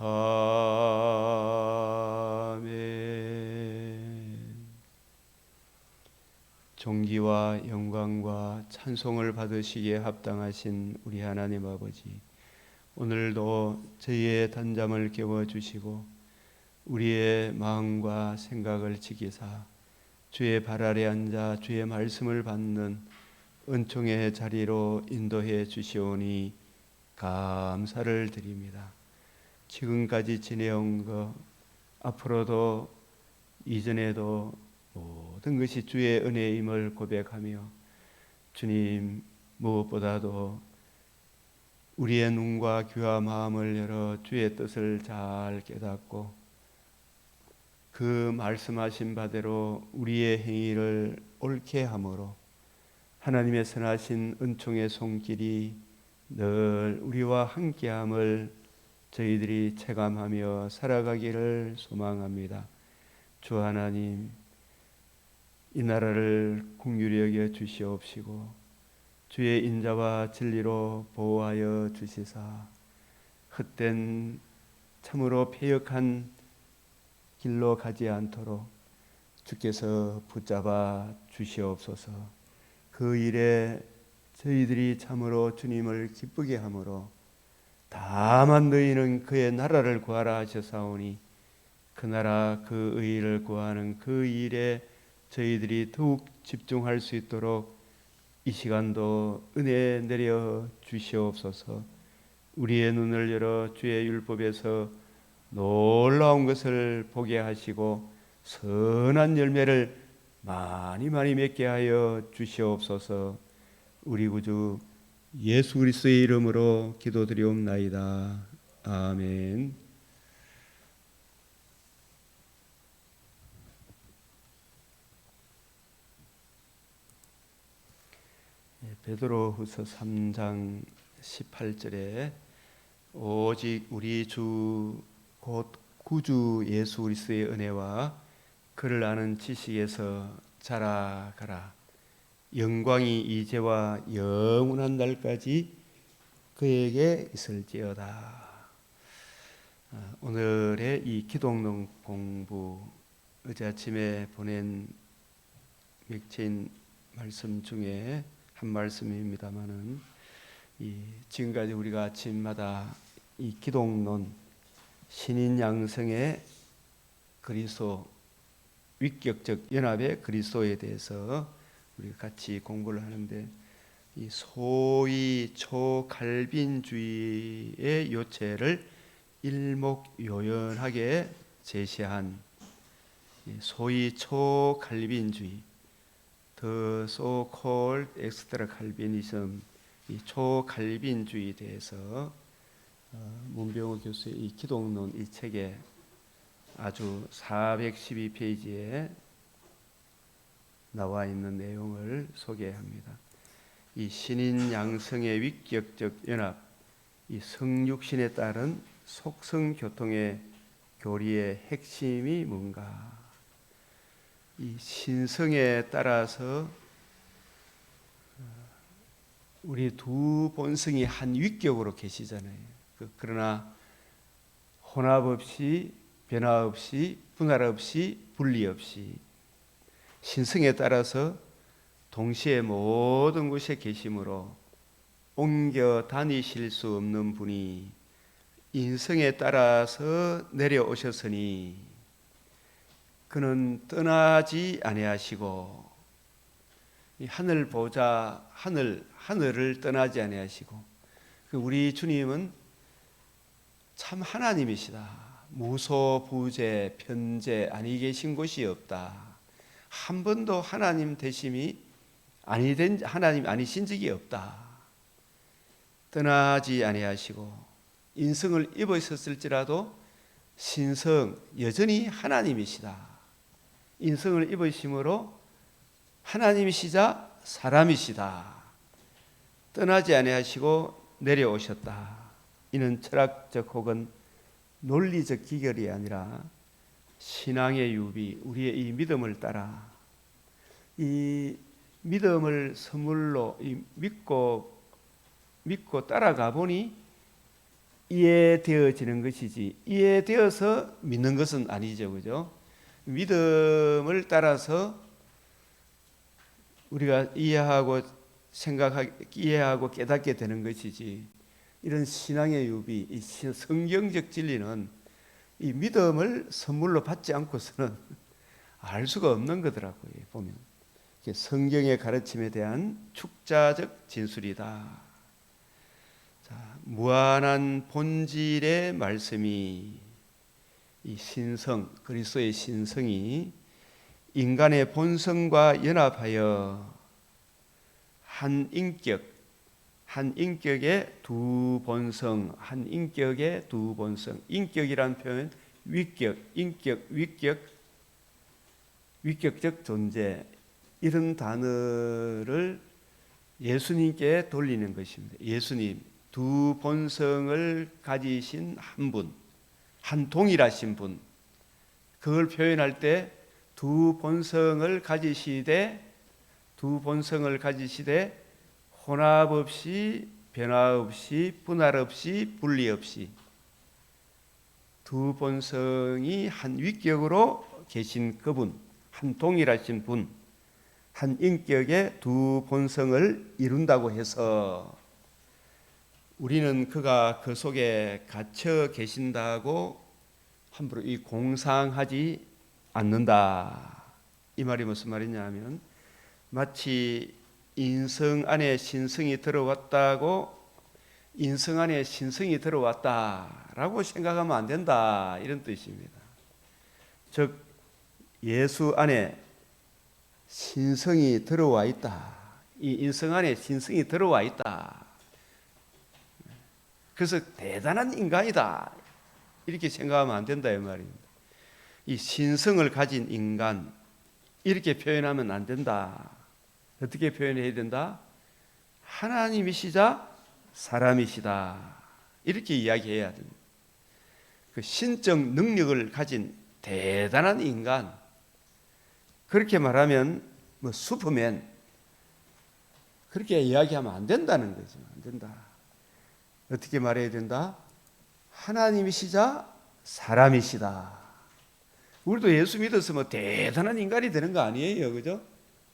아멘. 존귀와 영광과 찬송을 받으시기에 합당하신 우리 하나님 아버지, 오늘도 저희의 단잠을 깨워주시고 우리의 마음과 생각을 지키사 주의 발 아래 앉아 주의 말씀을 받는 은총의 자리로 인도해 주시오니 감사를 드립니다. 지금까지 지내온 것, 앞으로도 이전에도 모든 것이 주의 은혜임을 고백하며, 주님, 무엇보다도 우리의 눈과 귀와 마음을 열어 주의 뜻을 잘 깨닫고 그 말씀하신 바대로 우리의 행위를 옳게 함으로 하나님의 선하신 은총의 손길이 늘 우리와 함께함을 저희들이 체감하며 살아가기를 소망합니다. 주 하나님, 이 나라를 긍휼히 여겨 주시옵시고 주의 인자와 진리로 보호하여 주시사 헛된 참으로 패역한 길로 가지 않도록 주께서 붙잡아 주시옵소서. 그 일에 저희들이 참으로 주님을 기쁘게 함으로 다만 너희는 그의 나라를 구하라 하셨사오니 그 나라 그 의를 구하는 그 일에 저희들이 더욱 집중할 수 있도록 이 시간도 은혜 내려 주시옵소서. 우리의 눈을 열어 주의 율법에서 놀라운 것을 보게 하시고 선한 열매를 많이 맺게 하여 주시옵소서. 우리 구주 예수 그리스도의 이름으로 기도드리옵나이다. 아멘. 베드로후서 3장 18절에 오직 우리 주 곧 구주 예수 그리스도의 은혜와 그를 아는 지식에서 자라가라. 영광이 이제와 영원한 날까지 그에게 있을지어다. 오늘의 이 기독론 공부, 어제 아침에 보낸 맥체인 말씀 중에 한 말씀입니다만은, 지금까지 우리가 아침마다 이 기독론, 신인 양성의 그리스도, 위격적 연합의 그리스도에 대해서 우리가 같이 공부를 하는데, 이 소위 초칼빈주의의 요체를 일목요연하게 제시한 소위 초칼빈주의, The so-called extra Calvinism, 이 초칼빈주의에 대해서 문병호 교수의 이 기독론 이 책에 아주 412페이지에 나와 있는 내용을 소개합니다. 이 신인 양성의 위격적 연합, 이 성육신에 따른 속성 교통의 교리의 핵심이 뭔가? 이 신성에 따라서 우리 두 본성이 한 위격으로 계시잖아요. 그러나 혼합 없이, 변화 없이, 분할 없이, 분리 없이 신성에 따라서 동시에 모든 곳에 계심으로 옮겨 다니실 수 없는 분이 인성에 따라서 내려오셨으니 그는 떠나지 아니하시고, 하늘 보좌 하늘을 떠나지 아니하시고, 우리 주님은 참 하나님이시다. 무소부재 편재 아니 계신 곳이 없다. 한 번도 하나님 되심이 아니된 하나님 아니신 적이 없다. 떠나지 아니하시고 인성을 입으셨을지라도 신성 여전히 하나님이시다. 인성을 입으심으로 하나님이시자 사람이시다. 떠나지 아니하시고 내려오셨다. 이는 철학적 혹은 논리적 기결이 아니라 신앙의 유비, 우리의 이 믿음을 따라, 이 믿음을 선물로 믿고 따라가 보니 이해되어지는 것이지 이해되어서 믿는 것은 아니죠. 그죠? 믿음을 따라서 우리가 이해하고 깨닫게 되는 것이지 이런 신앙의 유비, 이 성경적 진리는 이 믿음을 선물로 받지 않고서는 알 수가 없는 거더라고요. 보면 성경의 가르침에 대한 축자적 진술이다. 자, 무한한 본질의 말씀이 이 신성, 그리스도의 신성이 인간의 본성과 연합하여 한 인격의 두 본성, 한 인격의 두 본성. 인격이란 표현, 위격적 존재, 이런 단어를 예수님께 돌리는 것입니다. 예수님, 두 본성을 가지신 한 분, 한 동일하신 분, 그걸 표현할 때 두 본성을 가지시되 혼합 없이 변화 없이 분할 없이 분리 없이 두 본성이 한 위격으로 계신 그분, 한 동일하신 분, 한 인격의 두 본성을 이룬다고 해서 우리는 그가 그 속에 갇혀 계신다고 함부로 이 공상하지 않는다. 이 말이 무슨 말이냐 하면 마치 인성 안에 신성이 들어왔다고 인성 안에 신성이 들어왔다라고 생각하면 안 된다, 이런 뜻입니다. 즉 예수 안에 신성이 들어와 있다. 이 인성 안에 신성이 들어와 있다. 그래서 대단한 인간이다, 이렇게 생각하면 안 된다 이 말입니다. 이 신성을 가진 인간, 이렇게 표현하면 안 된다. 어떻게 표현해야 된다? 하나님이시자 사람이시다, 이렇게 이야기해야 됩니다. 그 신적 능력을 가진 대단한 인간, 그렇게 말하면 뭐 슈퍼맨, 그렇게 이야기하면 안 된다는 거죠. 안 된다. 어떻게 말해야 된다? 하나님이시자 사람이시다. 우리도 예수 믿어서 뭐 대단한 인간이 되는 거 아니에요, 그죠?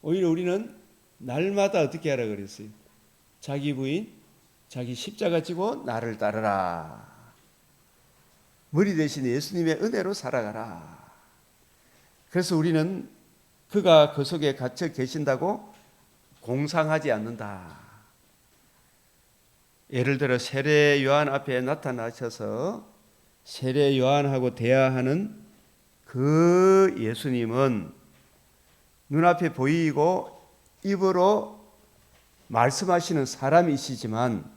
오히려 우리는 날마다 어떻게 하라 그랬어요? 자기 부인, 자기 십자가 지고 나를 따르라. 머리 대신 예수님의 은혜로 살아가라. 그래서 우리는 그가 그 속에 갇혀 계신다고 공상하지 않는다. 예를 들어 세례 요한 앞에 나타나셔서 세례 요한하고 대화하는 그 예수님은 눈앞에 보이고 입으로 말씀하시는 사람이시지만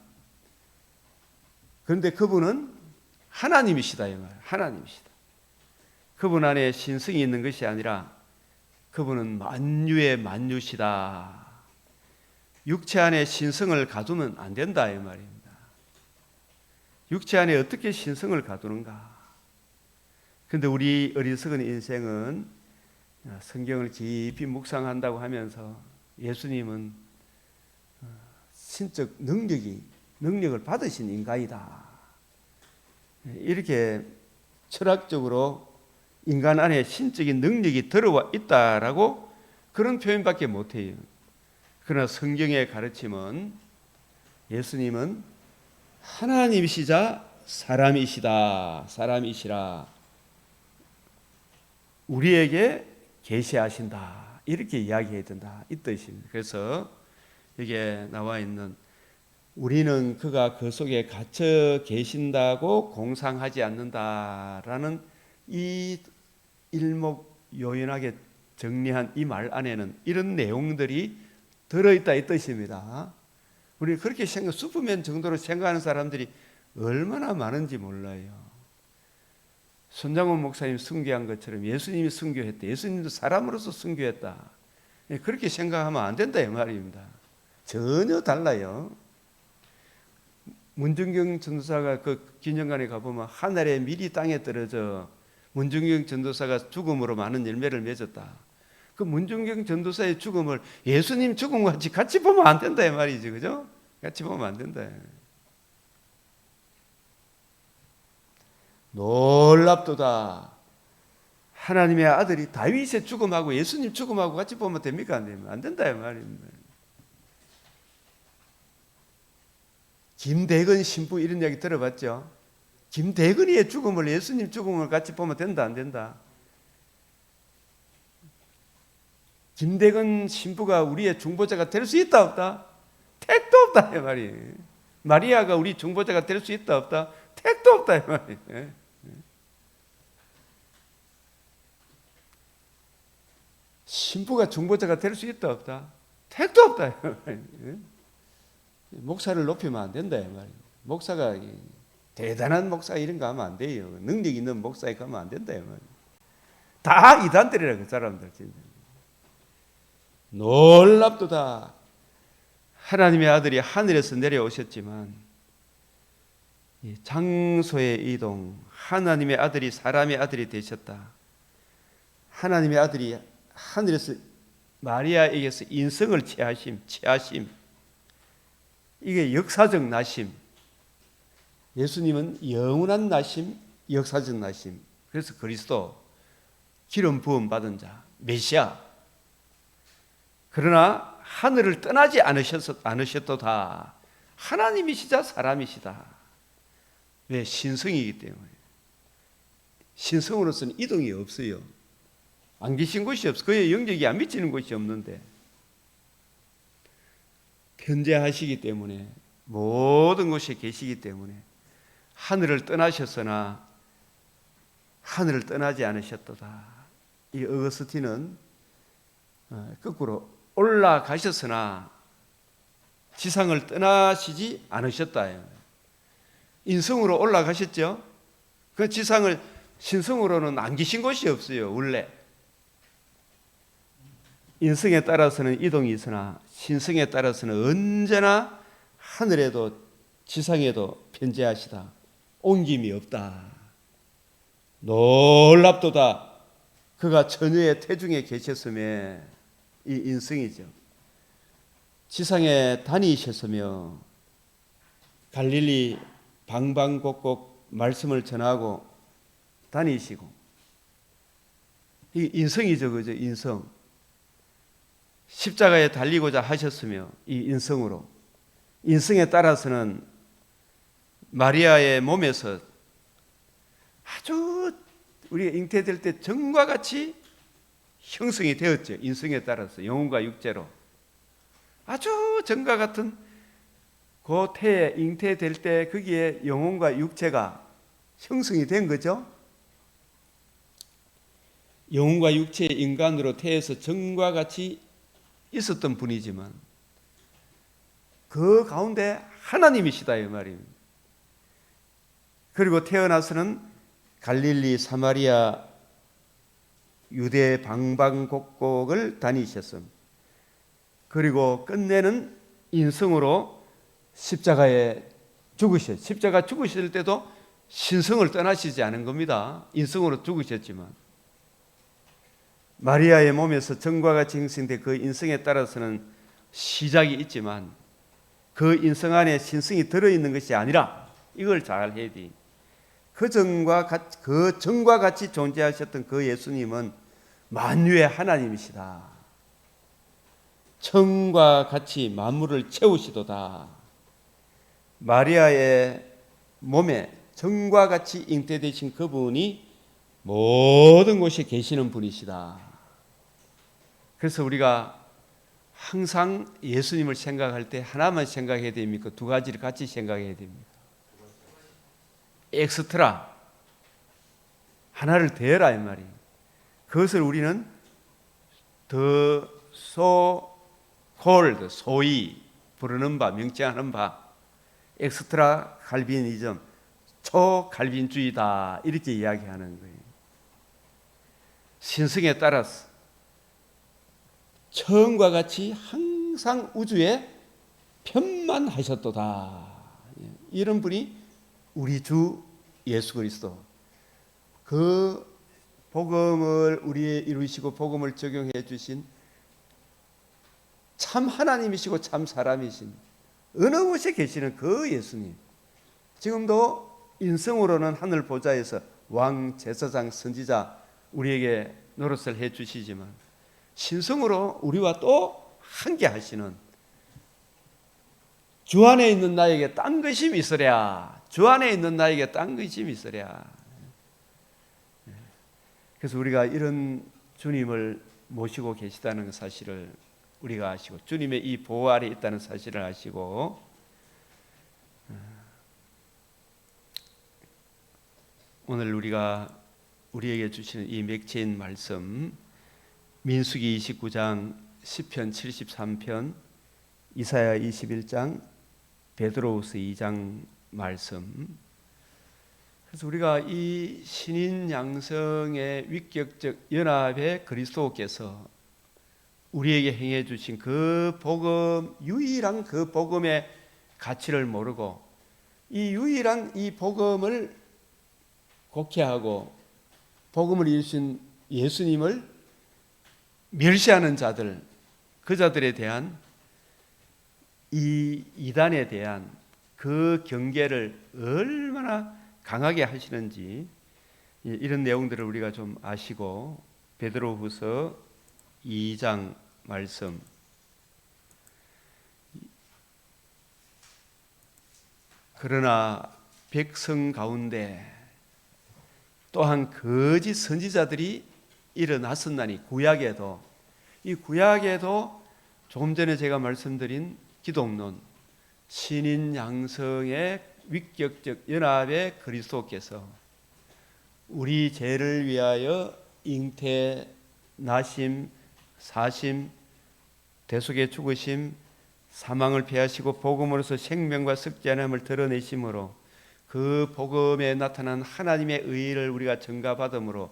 그런데 그분은 하나님이시다 이 말. 하나님이시다. 그분 안에 신성이 있는 것이 아니라 그분은 만유의 만유시다. 육체 안에 신성을 가두면 안 된다 이 말입니다. 육체 안에 어떻게 신성을 가두는가? 그런데 우리 어리석은 인생은 성경을 깊이 묵상한다고 하면서 예수님은 신적 능력을 받으신 인간이다, 이렇게 철학적으로 인간 안에 신적인 능력이 들어와 있다라고 그런 표현밖에 못해요. 그러나 성경의 가르침은 예수님은 하나님이시자 사람이시라, 우리에게 계시하신다, 이렇게 이야기해야 된다, 이 뜻입니다. 그래서 여기에 나와 있는 우리는 그가 그 속에 갇혀 계신다고 공상하지 않는다라는 이 일목요연하게 정리한 이 말 안에는 이런 내용들이 들어있다, 이 뜻입니다. 우리 그렇게 슈퍼맨 정도로 생각하는 사람들이 얼마나 많은지 몰라요. 손장훈 목사님 순교한 것처럼 예수님이 순교했대. 예수님도 사람으로서 순교했다. 그렇게 생각하면 안 된다 이 말입니다. 전혀 달라요. 문중경 전도사가 그 기념관에 가보면 하늘의 밀이 땅에 떨어져 문중경 전도사가 죽음으로 많은 열매를 맺었다. 그 문중경 전도사의 죽음을 예수님 죽음과 같이 보면 안 된다 이 말이지, 그죠? 같이 보면 안 된다. 놀랍도다. 하나님의 아들이 다윗의 죽음하고 예수님 죽음하고 같이 보면 됩니까? 안 됩니까? 안 된다 이 말입니다. 김대건 신부 이런 이야기 들어봤죠? 김대건이의 죽음을 예수님 죽음을 같이 보면 된다 안 된다? 김대건 신부가 우리의 중보자가 될 수 있다 없다? 택도 없다 이 말이. 마리아가 우리 중보자가 될 수 있다 없다? 택도 없다 이 말이. 신부가 중보자가 될 수 있다 없다? 택도 없다 이 말이. 목사를 높이면 안 된다 이 말이. 목사가 대단한 목사 이런 거 하면 안 돼요. 능력 있는 목사에 가면 안 된다 이 말이. 다 이단들이라 그 사람들 진짜. 놀랍도다. 하나님의 아들이 하늘에서 내려오셨지만 장소의 이동, 하나님의 아들이 사람의 아들이 되셨다. 하나님의 아들이 하늘에서 마리아에게서 인성을 취하심. 이게 역사적 나심. 예수님은 영원한 나심, 역사적 나심. 그래서 그리스도, 기름 부음 받은 자, 메시아. 그러나 하늘을 떠나지 않으셨도다. 하나님이시자 사람이시다. 왜? 신성이기 때문에. 신성으로서는 이동이 없어요. 안 계신 곳이 없어. 그의 영역이 안 미치는 곳이 없는데 편재하시기 때문에 모든 곳에 계시기 때문에 하늘을 떠나셨으나 하늘을 떠나지 않으셨도다. 이 어거스틴은 거꾸로 올라가셨으나 지상을 떠나시지 않으셨다. 인성으로 올라가셨죠. 그 지상을 신성으로는 안 계신 곳이 없어요. 원래 인성에 따라서는 이동이 있으나 신성에 따라서는 언제나 하늘에도 지상에도 편재하시다. 옮김이 없다. 놀랍도다. 그가 처녀의 태중에 계셨으며 이 인성이죠. 지상에 다니셨으며 갈릴리 방방곡곡 말씀을 전하고 다니시고 이 인성이죠. 그죠? 인성. 십자가에 달리고자 하셨으며 이 인성으로 인성에 따라서는 마리아의 몸에서 아주 우리가 잉태될 때 정과 같이 형성이 되었죠. 인성에 따라서 영혼과 육체로 아주 정과 같은 그 태에 잉태될 때 거기에 영혼과 육체가 형성이 된 거죠. 영혼과 육체의 인간으로 태에서 정과 같이 있었던 분이지만 그 가운데 하나님이시다 이 말입니다. 그리고 태어나서는 갈릴리, 사마리아, 유대 방방곡곡을 다니셨습니다. 그리고 끝내는 인성으로 십자가에 죽으셨어요. 십자가 죽으실 때도 신성을 떠나시지 않은 겁니다. 인성으로 죽으셨지만 마리아의 몸에서 정과 같이 형성된 그 인성에 따라서는 시작이 있지만 그 인성 안에 신성이 들어있는 것이 아니라 이걸 잘 해야 돼. 그 정과 같이 존재하셨던 그 예수님은 만유의 하나님이시다. 청과 같이 만물을 채우시도다. 마리아의 몸에 정과 같이 잉태되신 그분이 모든 곳에 계시는 분이시다. 그래서 우리가 항상 예수님을 생각할 때 하나만 생각해야 됩니까? 두 가지를 같이 생각해야 됩니까? 엑스트라 하나를 더해라 이 말이에요. 그것을 우리는 the so called 소위 부르는 바 명칭하는 바 엑스트라 칼빈이즘 초칼빈주의다 이렇게 이야기하는 거예요. 신성에 따라서 처음과 같이 항상 우주에 편만하셨도다. 이런 분이 우리 주 예수 그리스도. 그 복음을 우리에 이루시고 복음을 적용해 주신 참 하나님이시고 참 사람이신 어느 곳에 계시는 그 예수님. 지금도 인성으로는 하늘 보좌에서 왕, 제사장, 선지자 우리에게 노릇을 해 주시지만 신성으로 우리와 또 함께 하시는 주 안에 있는 나에게 딴 것이 있으랴. 주 안에 있는 나에게 딴 것이 있으랴. 그래서 우리가 이런 주님을 모시고 계시다는 사실을 우리가 아시고 주님의 이 보호 아래 있다는 사실을 아시고 오늘 우리에게 주시는 이 맥체인 말씀 민수기 29장, 시편 73편, 이사야 21장, 베드로후서 2장 말씀. 그래서 우리가 이 신인 양성의 위격적 연합에 그리스도께서 우리에게 행해 주신 그 복음, 유일한 그 복음의 가치를 모르고 이 유일한 이 복음을 곡해하고 복음을 이루신 예수님을 멸시하는 자들, 그 자들에 대한 이 이단에 대한 그 경계를 얼마나 강하게 하시는지 이런 내용들을 우리가 좀 아시고 베드로후서 2장 말씀 그러나 백성 가운데 또한 거짓 선지자들이 일어났었나니 이 구약에도 조금 전에 제가 말씀드린 기독론 신인 양성의 위격적 연합의 그리스도께서 우리 죄를 위하여 잉태, 나심, 사심, 대속의 죽으심, 사망을 패하시고 복음으로서 생명과 썩지 않음을 드러내심으로 그 복음에 나타난 하나님의 의를 우리가 증가받음으로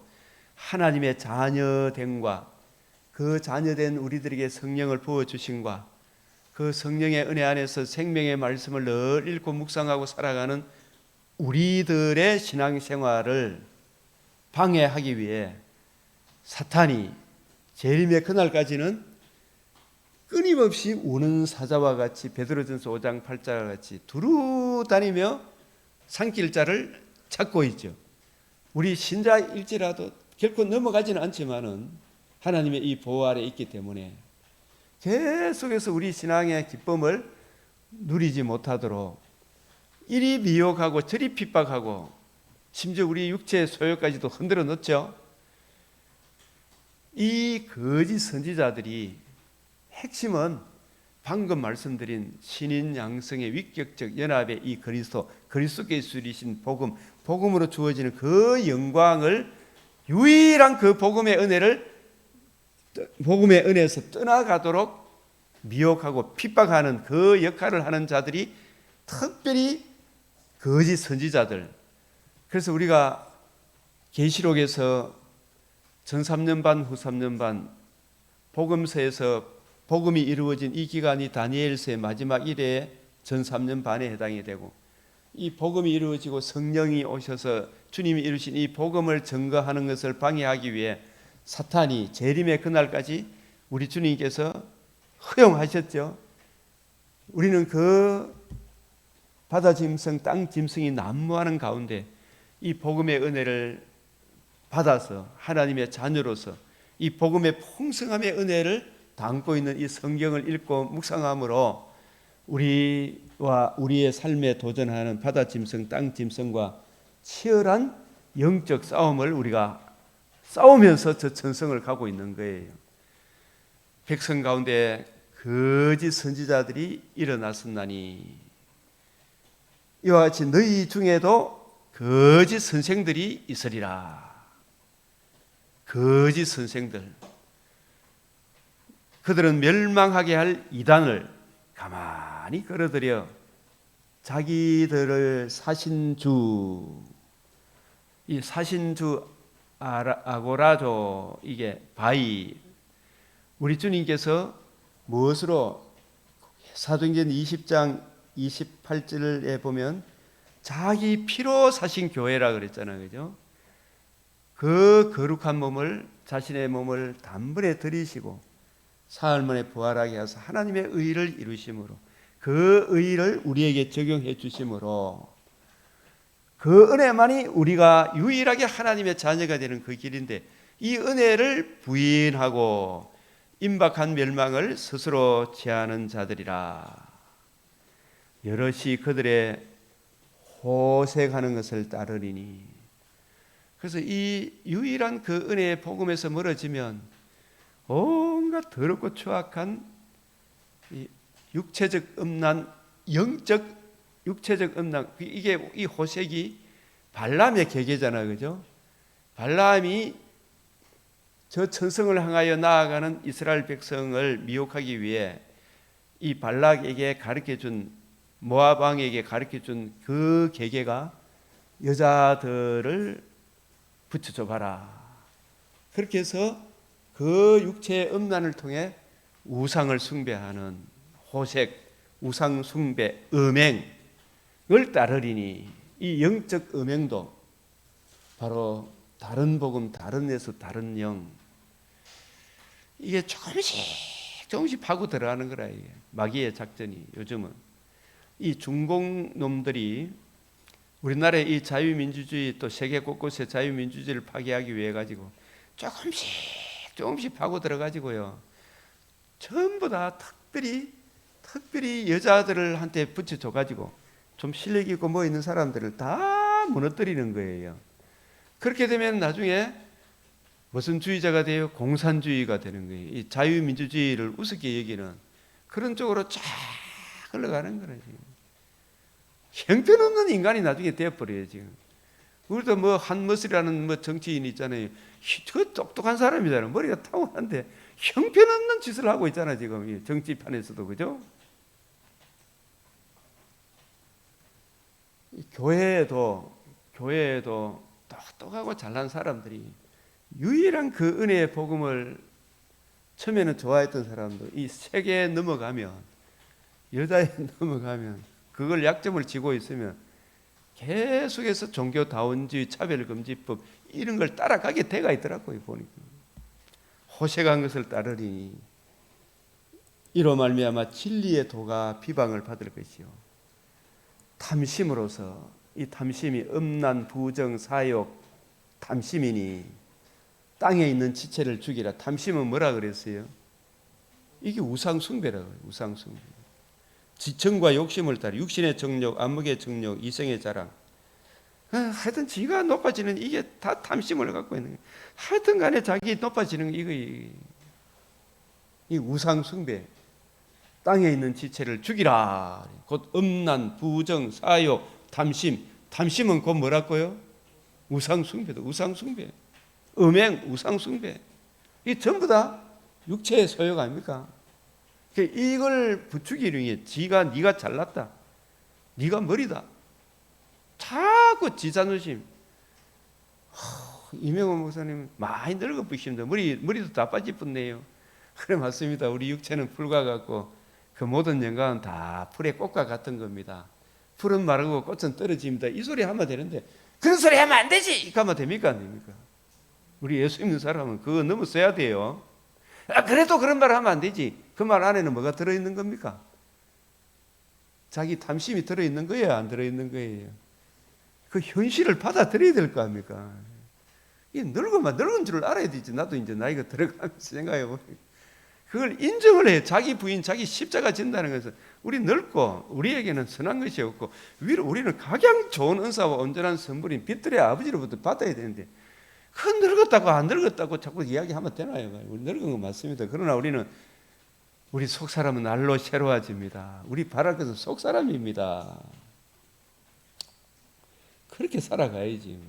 하나님의 자녀됨과 그 자녀된 우리들에게 성령을 부어주심과 그 성령의 은혜 안에서 생명의 말씀을 늘 읽고 묵상하고 살아가는 우리들의 신앙생활을 방해하기 위해 사탄이 재림의 그날까지는 끊임없이 우는 사자와 같이 베드로전서 5장 8절과 같이 두루 다니며 산길자를 찾고 있죠. 우리 신자일지라도 결코 넘어가지는 않지만은 하나님의 이 보호 아래 있기 때문에 계속해서 우리 신앙의 기쁨을 누리지 못하도록 이리 미혹하고 저리 핍박하고 심지어 우리 육체의 소욕까지도 흔들어 놓죠. 이 거짓 선지자들이 핵심은 방금 말씀드린 신인 양성의 위격적 연합의 이 그리스도께서 이루신 복음으로 주어지는 그 영광을 유일한 그 복음의 은혜에서 떠나가도록 미혹하고 핍박하는 그 역할을 하는 자들이 특별히 거짓 선지자들. 그래서 우리가 계시록에서 전 3년 반, 후 3년 반 복음서에서 복음이 이루어진 이 기간이 다니엘서의 마지막 일에 전 3년 반에 해당이 되고 이 복음이 이루어지고 성령이 오셔서 주님이 이루신 이 복음을 증거하는 것을 방해하기 위해 사탄이 재림의 그날까지 우리 주님께서 허용하셨죠. 우리는 그 바다 짐승, 땅 짐승이 난무하는 가운데 이 복음의 은혜를 받아서 하나님의 자녀로서 이 복음의 풍성함의 은혜를 담고 있는 이 성경을 읽고 묵상함으로 우리와 우리의 삶에 도전하는 바다 짐승, 땅 짐승과 치열한 영적 싸움을 우리가 싸우면서 저 전성을 가고 있는 거예요. 백성 가운데 거짓 선지자들이 일어났었나니 이와 같이 너희 중에도 거짓 선생들이 있으리라. 거짓 선생들. 그들은 멸망하게 할 이단을 가만히 끌어들여 자기들을 사신주, 이 사신주 아고라조, 이게 바이, 우리 주님께서 무엇으로 사도행전 20장 28절에 보면 자기 피로 사신 교회라 그랬잖아요. 그죠? 그 거룩한 몸을, 자신의 몸을 단번에 들이시고 사흘 만에 부활하게 하셔서 하나님의 의를 이루심으로 그 의를 우리에게 적용해 주심으로 그 은혜만이 우리가 유일하게 하나님의 자녀가 되는 그 길인데, 이 은혜를 부인하고 임박한 멸망을 스스로 취하는 자들이라. 여럿이 그들의 호색하는 것을 따르리니. 그래서 이 유일한 그 은혜의 복음에서 멀어지면 온갖 더럽고 추악한 이 육체적 음란, 영적 육체적 음란, 이게 이 호색이 발람의 계계잖아요, 그죠? 발람이 저 천성을 향하여 나아가는 이스라엘 백성을 미혹하기 위해 이 발락에게 가르쳐준, 모압 왕에게 가르쳐준 그 계계가 여자들을 붙여줘 봐라. 그렇게 해서 그 육체의 음란을 통해 우상을 숭배하는 호색, 우상 숭배, 음행을 따르리니, 이 영적 음행도 바로 다른 복음, 다른 예수, 다른 영, 이게 조금씩 파고 들어가는 거라. 이게 마귀의 작전이. 요즘은 이 중공 놈들이 우리나라의 이 자유민주주의, 또 세계 곳곳의 자유민주주의를 파괴하기 위해 가지고 조금씩 파고 들어 가지고요, 전부 다 특별히 여자들한테 붙여줘 가지고 좀 실력 있고 뭐 있는 사람들을 다 무너뜨리는 거예요. 그렇게 되면 나중에 무슨 주의자가 돼요? 공산주의가 되는 거예요. 이 자유민주주의를 우습게 여기는 그런 쪽으로 쫙 흘러가는 거예요. 형편없는 인간이 나중에 되어버려요. 지금 우리도 뭐 한머슬이라는 뭐 정치인 있잖아요. 그 똑똑한 사람이잖아요. 머리가 타고난데 형편없는 짓을 하고 있잖아요. 지금 정치판에서도. 그죠? 교회에도 똑똑하고 잘난 사람들이 유일한 그 은혜의 복음을 처음에는 좋아했던 사람도 이 세계에 넘어가면, 여자에 넘어가면, 그걸 약점을 쥐고 있으면 계속해서 종교다원주의, 차별금지법 이런 걸 따라가게 돼가 있더라고요. 보니까 호색한 것을 따르리니 이로 말미암아 진리의 도가 비방을 받을 것이요, 탐심으로서, 이 탐심이 음란, 부정, 사욕, 탐심이니 땅에 있는 지체를 죽이라. 탐심은 뭐라 그랬어요? 이게 우상숭배라고요. 우상숭배. 지청과 욕심을 따라 육신의 정욕, 안목의 정욕, 이성의 자랑. 하여튼 지가 높아지는, 이게 다 탐심을 갖고 있는 거예요. 하여튼 간에 자기 높아지는 이거, 이 우상숭배. 땅에 있는 지체를 죽이라. 곧 음란, 부정, 사욕, 탐심. 탐심은 곧 뭐라고요? 우상숭배도. 우상숭배. 음행, 우상숭배. 이 전부 다 육체의 소욕 아닙니까? 이걸 부추기는 게 네가 잘났다, 네가 머리다, 자꾸 지자존심. 이명호 목사님 많이 늙어 보십니다. 머리도 다 빠지겠네요. 그래, 맞습니다. 우리 육체는 풀과 같고 그 모든 영광은 다 풀의 꽃과 같은 겁니다. 풀은 마르고 꽃은 떨어집니다. 이 소리 하면 되는데 그런 소리 하면 안 되지! 이렇게 하면 됩니까? 안 됩니까? 우리 예수 믿는 사람은 그거 너무 써야 돼요. 그래도 그런 말 하면 안 되지. 그 말 안에는 뭐가 들어있는 겁니까? 자기 탐심이 들어있는 거예요? 안 들어있는 거예요? 그 현실을 받아들여야 될 거 아닙니까? 이 늙으면 늙은 줄을 알아야 되지. 나도 이제 나이가 들어가면서 생각해보면 그걸 인정을 해요. 자기 부인, 자기 십자가 진다는 것은 우리 늙고 우리에게는 선한 것이 없고 우리는 가장 좋은 은사와 온전한 선물인 빛들의 아버지로부터 받아야 되는데, 그 늙었다고 안 늙었다고 자꾸 이야기하면 되나요? 우리 늙은 건 맞습니다. 그러나 우리 속사람은 날로 새로워집니다. 우리 바랄 것은 속사람입니다. 그렇게 살아가야지.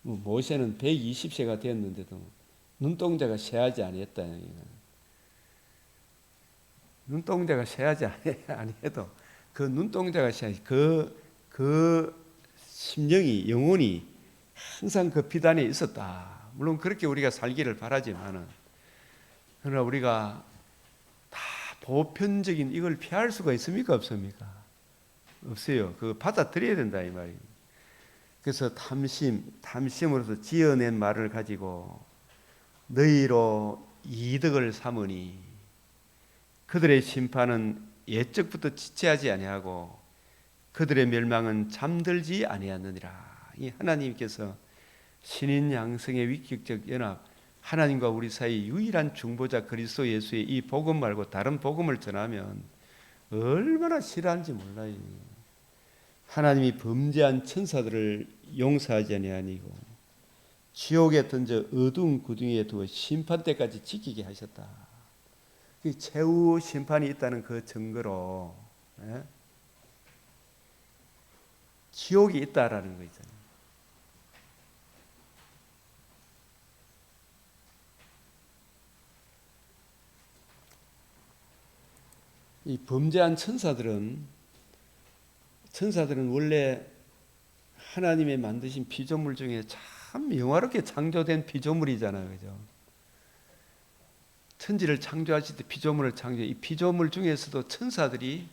모세는 120세가 되었는데도 눈동자가 새하지 아니했다. 눈동자가 새하지 아니해도 그 눈동자가 새하지, 그 심령이, 영혼이 항상 그 비단에 있었다. 물론 그렇게 우리가 살기를 바라지만은, 그러나 우리가 다 보편적인 이걸 피할 수가 있습니까? 없습니까? 없어요. 그거 받아들여야 된다 이 말이에요. 그래서 탐심으로서 지어낸 말을 가지고 너희로 이득을 삼으니 그들의 심판은 옛적부터 지체하지 아니하고 그들의 멸망은 잠들지 아니하느니라. 이 하나님께서 신인 양성의 위격적 연합, 하나님과 우리 사이 유일한 중보자 그리스도 예수의 이 복음 말고 다른 복음을 전하면 얼마나 싫어하는지 몰라요. 하나님이 범죄한 천사들을 용서하지 아니하니고 지옥에 던져 어두운 구덩이에 두어 심판 때까지 지키게 하셨다. 최후 심판이 있다는 그 증거로 지옥이 있다라는 거 있잖아요. 이 범죄한 천사들은 원래 하나님의 만드신 피조물 중에 참 영화롭게 창조된 피조물이잖아요, 그죠? 천지를 창조하실 때 피조물을 이 피조물 중에서도 천사들이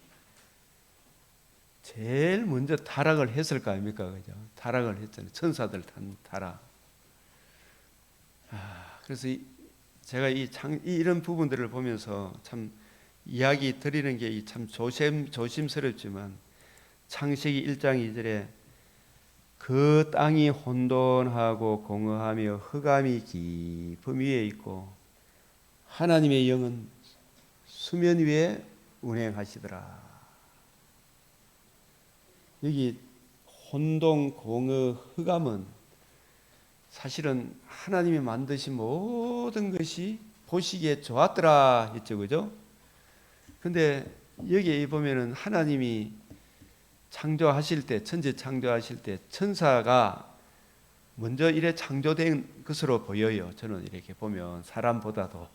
제일 먼저 타락을 했을 거 아닙니까, 그죠? 타락을 했잖아요. 천사들 타락. 그래서 제가 이런 부분들을 보면서 참 이야기 드리는 게 참 조심스럽지만 창세기 1장 2절에 그 땅이 혼돈하고 공허하며 흑암이 깊음 위에 있고 하나님의 영은 수면 위에 운행하시더라. 여기 혼돈, 공허, 흑암은 사실은 하나님이 만드신 모든 것이 보시기에 좋았더라 했죠, 그죠? 근데 여기에 보면은 하나님이 창조하실 때, 천지 창조하실 때 천사가 먼저 이래 창조된 것으로 보여요. 저는 이렇게 보면 사람보다도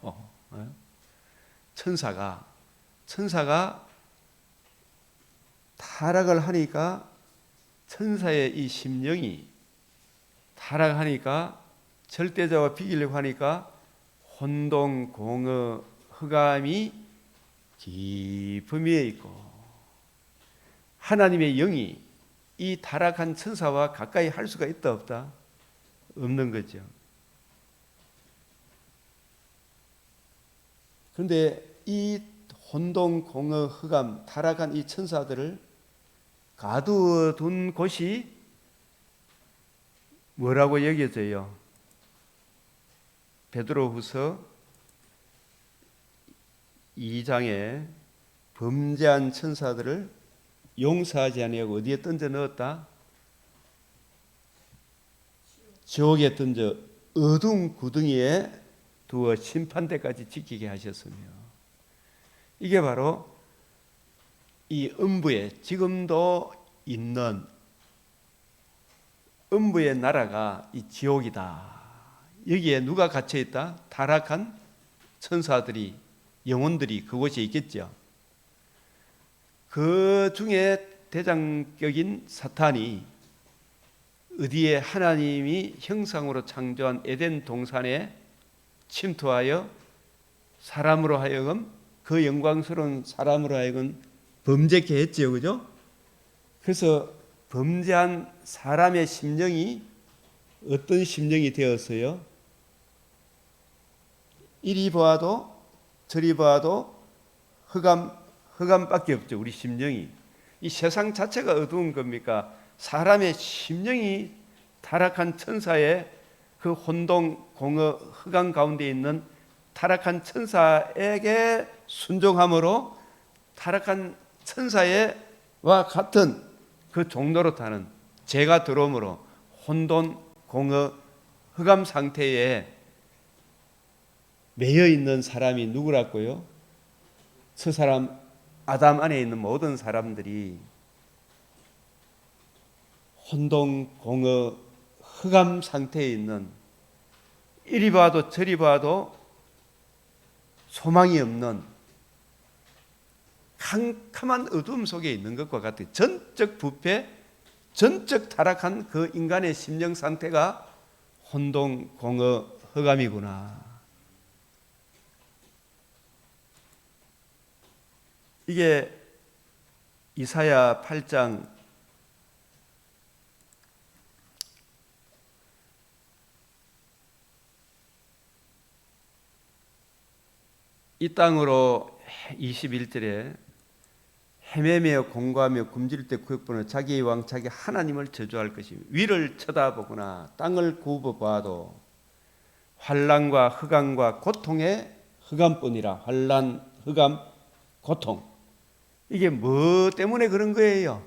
천사가 타락을 하니까 천사의 이 심령이 타락하니까 절대자와 비기려고 하니까 혼돈, 공허, 흑암이 깊음 위에 있고 하나님의 영이 이 타락한 천사와 가까이 할 수가 있다 없다? 없는 거죠. 그런데 이 혼돈, 공허, 흑암, 타락한 이 천사들을 가두어둔 곳이 뭐라고 여겨져요? 베드로후서 2장에 범죄한 천사들을 용서하지 아니하고 어디에 던져 넣었다? 지옥에 던져 어두운 구덩이에 두어 심판대까지 지키게 하셨으며 이게 바로 이 음부에 지금도 있는 음부의 나라가 이 지옥이다. 여기에 누가 갇혀 있다? 타락한 천사들이, 영혼들이 그곳에 있겠죠. 그 중에 대장격인 사탄이 어디에 하나님이 형상으로 창조한 에덴 동산에 침투하여 사람으로 하여금 그 영광스러운 사람으로 하여금 범죄케 했지요, 그죠? 그래서 범죄한 사람의 심령이 어떤 심령이 되었어요? 이리 보아도 저리 보아도 흑암밖에 없죠. 우리 심령이. 이 세상 자체가 어두운 겁니까? 사람의 심령이 타락한 천사의 그 혼동, 공허, 흑암 가운데 있는 타락한 천사에게 순종함으로 타락한 천사와 같은 그 종로로 타는 죄가 들어옴으로 혼돈, 공허, 흑암 상태에 매여 있는 사람이 누구라고요? 저 사람 아담 안에 있는 모든 사람들이 혼동, 공허, 흑암 상태에 있는 이리 봐도 저리 봐도 소망이 없는 캄캄한 어두움 속에 있는 것과 같아요. 전적 부패, 전적 타락한 그 인간의 심령 상태가 혼동, 공허, 흑암이구나. 이게 이사야 8장 이 땅으로 21절에 헤매며 공고하며 굶주릴 때 구역보는 자기의 왕 자기 하나님을 저주할 것입니다. 위를 쳐다보거나 땅을 굽어봐도 환난과 흑암과 고통의 흑암뿐이라. 환난, 흑암, 고통. 이게 뭐 때문에 그런 거예요?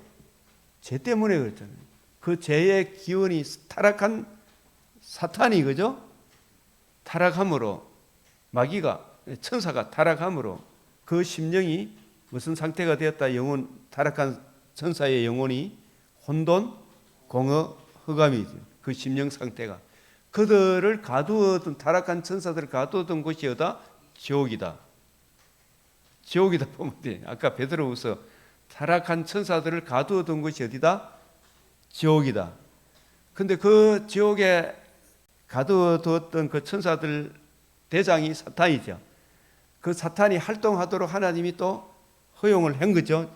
죄 때문에 그렇잖아요. 그 죄의 기운이 타락한 사탄이, 그죠? 타락함으로, 마귀가, 천사가 타락함으로 그 심령이 무슨 상태가 되었다? 타락한 천사의 영혼이 혼돈, 공허, 흑암이죠. 그 심령 상태가. 그들을 가두었던, 타락한 천사들을 가두었던 곳이 어디다? 지옥이다. 지옥이다 보면 돼. 아까 베드로후서 타락한 천사들을 가두었던 곳이 어디다? 지옥이다. 근데 그 지옥에 가두어두었던 그 천사들 대장이 사탄이죠. 그 사탄이 활동하도록 하나님이 또 허용을 한 거죠.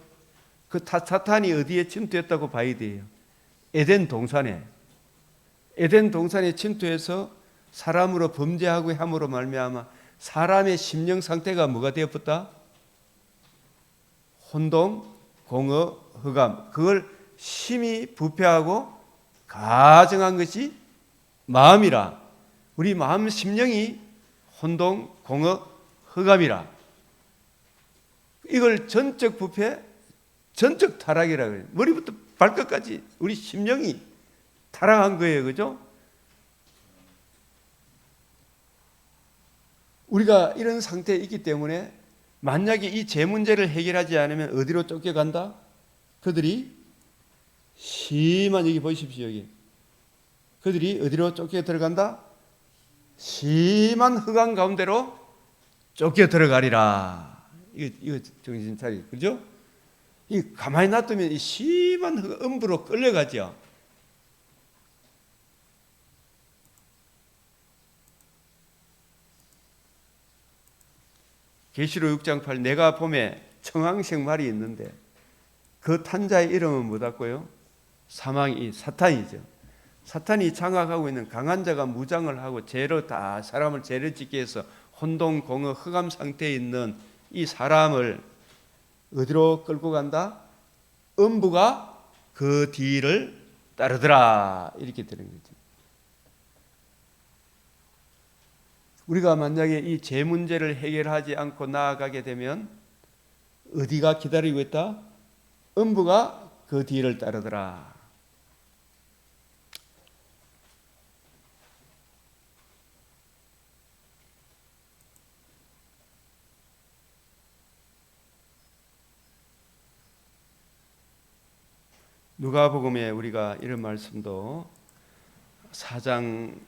그 사탄이 어디에 침투했다고 봐야 돼요? 에덴 동산에. 에덴 동산에 침투해서 사람으로 범죄하고 함으로 말미암아 사람의 심령 상태가 뭐가 되었다? 혼동, 공허, 흑암. 그걸 심히 부패하고 가정한 것이 마음이라. 우리 마음 심령이 혼동, 공허, 흑암이라. 이걸 전적 부패, 전적 타락이라 그래요. 머리부터 발끝까지 우리 심령이 타락한 거예요. 그죠? 우리가 이런 상태에 있기 때문에 만약에 이 죄 문제를 해결하지 않으면 어디로 쫓겨간다? 그들이 심한, 여기 보십시오. 여기. 그들이 어디로 쫓겨 들어간다? 심한 흑암 가운데로 쫓겨 들어가리라. 이거 정신 차리, 그죠? 이 가만히 놔두면 이 심한 음부로 끌려가죠. 계시록 6장 8, 내가 봄에 청황색 말이 있는데 그 탄자의 이름은 뭐다고요? 사망이, 사탄이죠. 사탄이 장악하고 있는 강한 자가 무장을 하고 죄로 다 사람을 죄를 짓게 해서 혼동, 공허, 흑암 상태에 있는 이 사람을 어디로 끌고 간다? 음부가 그 뒤를 따르더라. 이렇게 되는 거죠. 우리가 만약에 이 죄 문제를 해결하지 않고 나아가게 되면 어디가 기다리고 있다? 음부가 그 뒤를 따르더라. 누가복음에 우리가 이런 말씀도 4장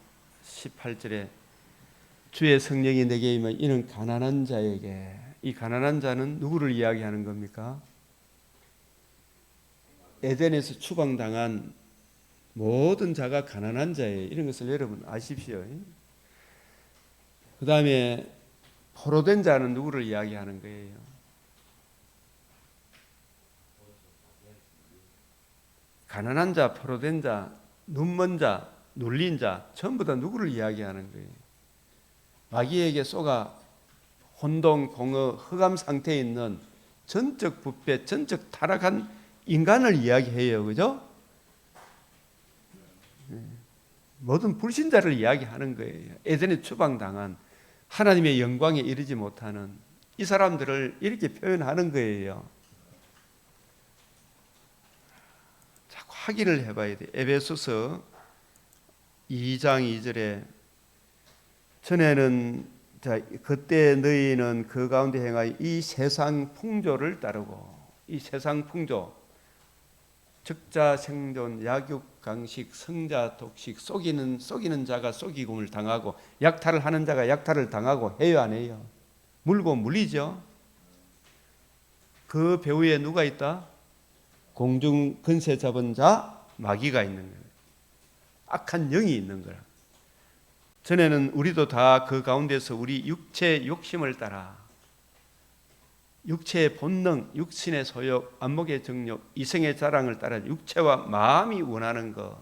18절에 주의 성령이 내게 임하면 이는 가난한 자에게, 이 가난한 자는 누구를 이야기하는 겁니까? 에덴에서 추방당한 모든 자가 가난한 자예요. 이런 것을 여러분 아십시오. 그 다음에 포로된 자는 누구를 이야기하는 거예요? 가난한 자, 포로된 자, 눈먼 자, 눌린 자, 전부 다 누구를 이야기하는 거예요? 마귀에게 쏘가 혼동, 공허, 흑암 상태에 있는 전적 부패, 전적 타락한 인간을 이야기해요. 그죠? 모든 불신자를 이야기하는 거예요. 에덴에 추방당한 하나님의 영광에 이르지 못하는 이 사람들을 이렇게 표현하는 거예요. 자꾸 확인을 해봐야 돼. 에베소서 2장 2절에 전에는 그때 너희는 그 가운데 행하여 이 세상 풍조를 따르고, 이 세상 풍조, 적자 생존, 약육 강식, 성자 독식, 속이는 자가 속이금을 당하고 약탈을 하는 자가 약탈을 당하고 해요, 안 해요? 물고 물리죠. 그 배후에 누가 있다? 공중 근세 잡은 자 마귀가 있는 거예요. 악한 영이 있는 거라. 전에는 우리도 다 그 가운데서 우리 육체의 욕심을 따라, 육체의 본능, 육신의 소욕, 안목의 정욕, 이성의 자랑을 따라 육체와 마음이 원하는 것,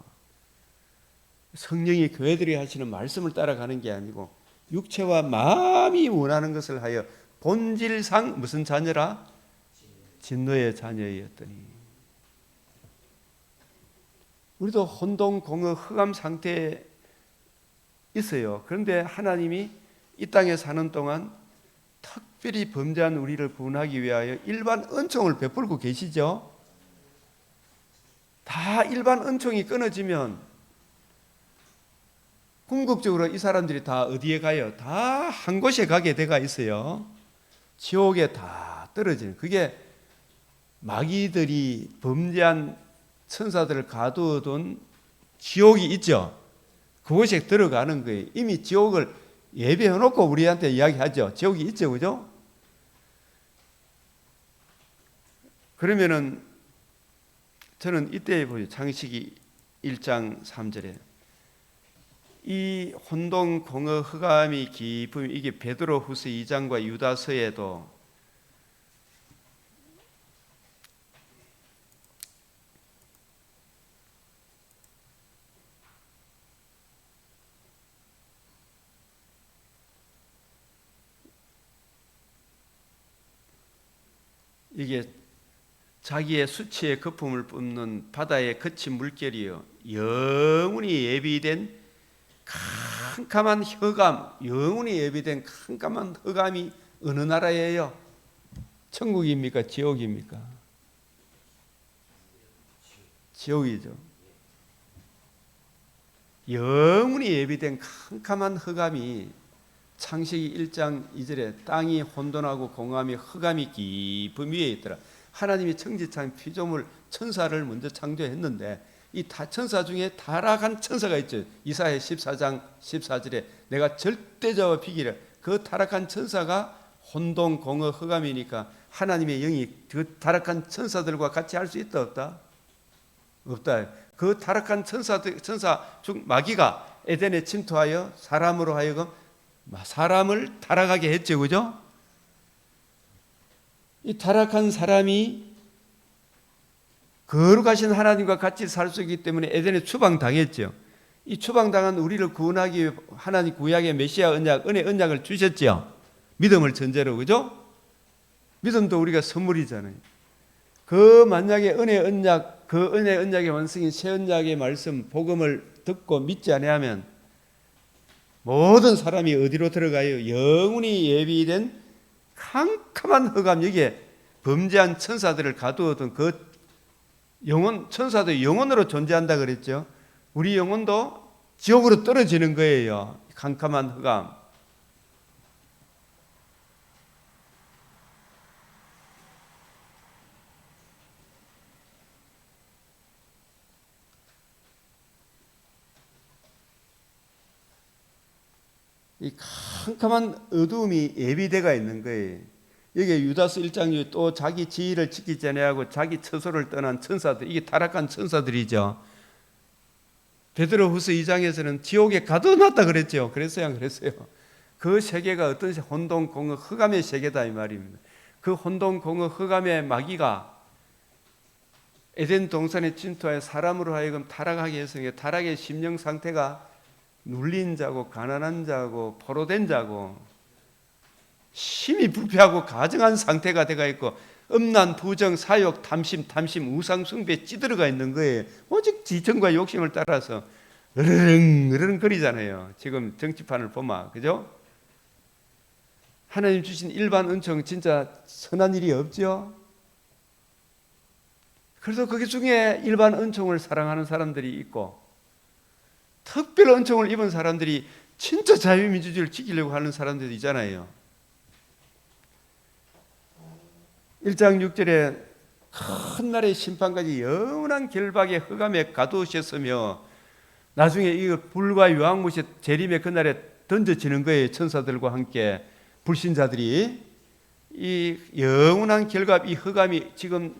성령이 교회들이 하시는 말씀을 따라가는 게 아니고 육체와 마음이 원하는 것을 하여 본질상 무슨 자녀라? 진노의 자녀였더니. 우리도 혼동공허 흑암 상태에 있어요. 그런데 하나님이 이 땅에 사는 동안 특별히 범죄한 우리를 구원하기 위하여 일반 은총을 베풀고 계시죠. 다 일반 은총이 끊어지면 궁극적으로 이 사람들이 다 어디에 가요? 다 한 곳에 가게 돼가 있어요. 지옥에 다 떨어지는. 그게 마귀들이 범죄한 천사들을 가두어둔 지옥이 있죠. 그곳에 들어가는 거예요. 이미 지옥을 예비해 놓고 우리한테 이야기하죠. 지옥이 있죠, 그죠? 그러면은 저는 이때 보죠. 창세기 1장 3절에 이 혼동 공허 흑암이 깊음, 이게 베드로후서 2장과 유다서에도 이게 자기의 수치의 거품을 뿜는 바다의 거친 물결이요 영원히 예비된 캄캄한 흑암, 영원히 예비된 캄캄한 흑암이 어느 나라예요? 천국입니까? 지옥입니까? 지옥이죠. 영원히 예비된 캄캄한 흑암이 창세기 1장 2절에 땅이 혼돈하고 공허함이 흑암이 깊음 위에 있더라. 하나님이 청지창 피조물 천사를 먼저 창조했는데 이 천사 중에 타락한 천사가 있죠. 이사야 14장 14절에 내가 절대자와 비기라. 그 타락한 천사가 혼돈 공허 흑암이니까 하나님의 영이 그 타락한 천사들과 같이 할 수 있다 없다? 없다. 그 타락한 천사 중 마귀가 에덴에 침투하여 사람으로 하여금 사람을 타락하게 했죠, 그죠? 이 타락한 사람이 거룩하신 하나님과 같이 살 수 있기 때문에 에덴에 추방당했죠. 이 추방당한 우리를 구원하기 위해 하나님 구약의 메시아 언약, 은혜 언약을 주셨죠. 믿음을 전제로, 그죠? 믿음도 우리가 선물이잖아요. 그 만약에 은혜 언약, 그 은혜 언약의 완성인 새 언약의 말씀, 복음을 듣고 믿지 아니하면 모든 사람이 어디로 들어가요? 영원히 예비된 캄캄한 흑암, 여기에 범죄한 천사들을 가두었던 그 영혼, 천사도 영혼으로 존재한다 그랬죠. 우리 영혼도 지옥으로 떨어지는 거예요. 캄캄한 흑암. 이 캄캄한 어두움이 예비되어 있는 거예요. 여기 유다서 1장 또 자기 지위를 지키지 아니하고 자기 처소를 떠난 천사들, 이게 타락한 천사들이죠. 베드로후서 2장에서는 지옥에 가둬놨다 그랬죠. 그랬어요, 안 그랬어요? 그 세계가 어떤 혼돈 공허 흑암의 세계다 이 말입니다. 그 혼돈 공허 흑암의 마귀가 에덴 동산에 침투하여 사람으로 하여금 타락하게 해서 타락의 심령 상태가 눌린 자고 가난한 자고 포로된 자고 심히 부패하고 가증한 상태가 되어 있고 음란, 부정, 사욕, 탐심, 우상 숭배에 찌들어가 있는 거예요. 오직 지천과 욕심을 따라서 으르릉 거리잖아요. 지금 정치판을 보면, 그죠? 하나님 주신 일반 은총 진짜 선한 일이 없죠. 그래서 그 중에 일반 은총을 사랑하는 사람들이 있고 특별 은총을 입은 사람들이 진짜 자유민주주의를 지키려고 하는 사람들이 있잖아요. 1장 6절에 큰 날의 심판까지 영원한 결박의 흑암에 가두셨으며 나중에 이 불과 유황못이 재림의 그날에 던져지는 거예요. 천사들과 함께 불신자들이 이 영원한 결박, 이 흑암이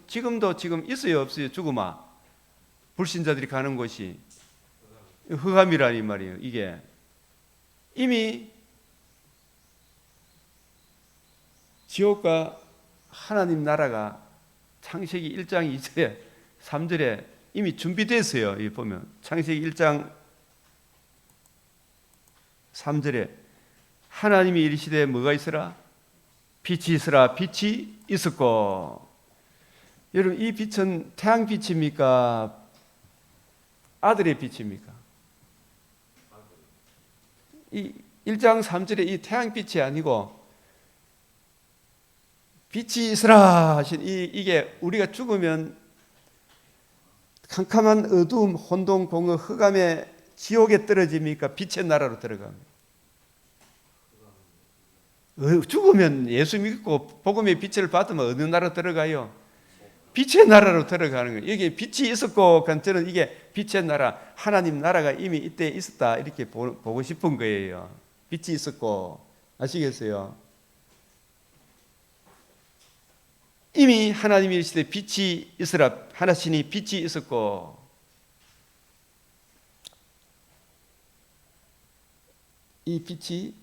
지금도 있어요, 없어요? 죽음아 불신자들이 가는 곳이 흑암이라니 말이에요. 이게 이미 지옥과 하나님 나라가 창세기 1장 2절에 3절에 이미 준비됐어요. 이 보면 창세기 1장 3절에 하나님이 이르시되 뭐가 있으라? 빛이 있으라. 빛이 있었고 여러분, 이 빛은 태양빛입니까? 아들의 빛입니까? 이 1장 3절에 이 태양빛이 아니고 빛이 있으라 하신 이게 우리가 죽으면 캄캄한 어두움, 혼돈, 공허, 흑암의 지옥에 떨어집니까? 빛의 나라로 들어갑니다. 죽으면 예수 믿고 복음의 빛을 받으면 어느 나라 들어가요? 빛의 나라로 들어가는 거예요. 여기 빛이 있었고, 저는 이게 빛의 나라, 하나님 나라가 이미 이때 있었다 이렇게 보고 싶은 거예요. 빛이 있었고, 아시겠어요? 이미 하나님이 이르시되 빛이 있으라 하시니 빛이 있었고, 이 빛이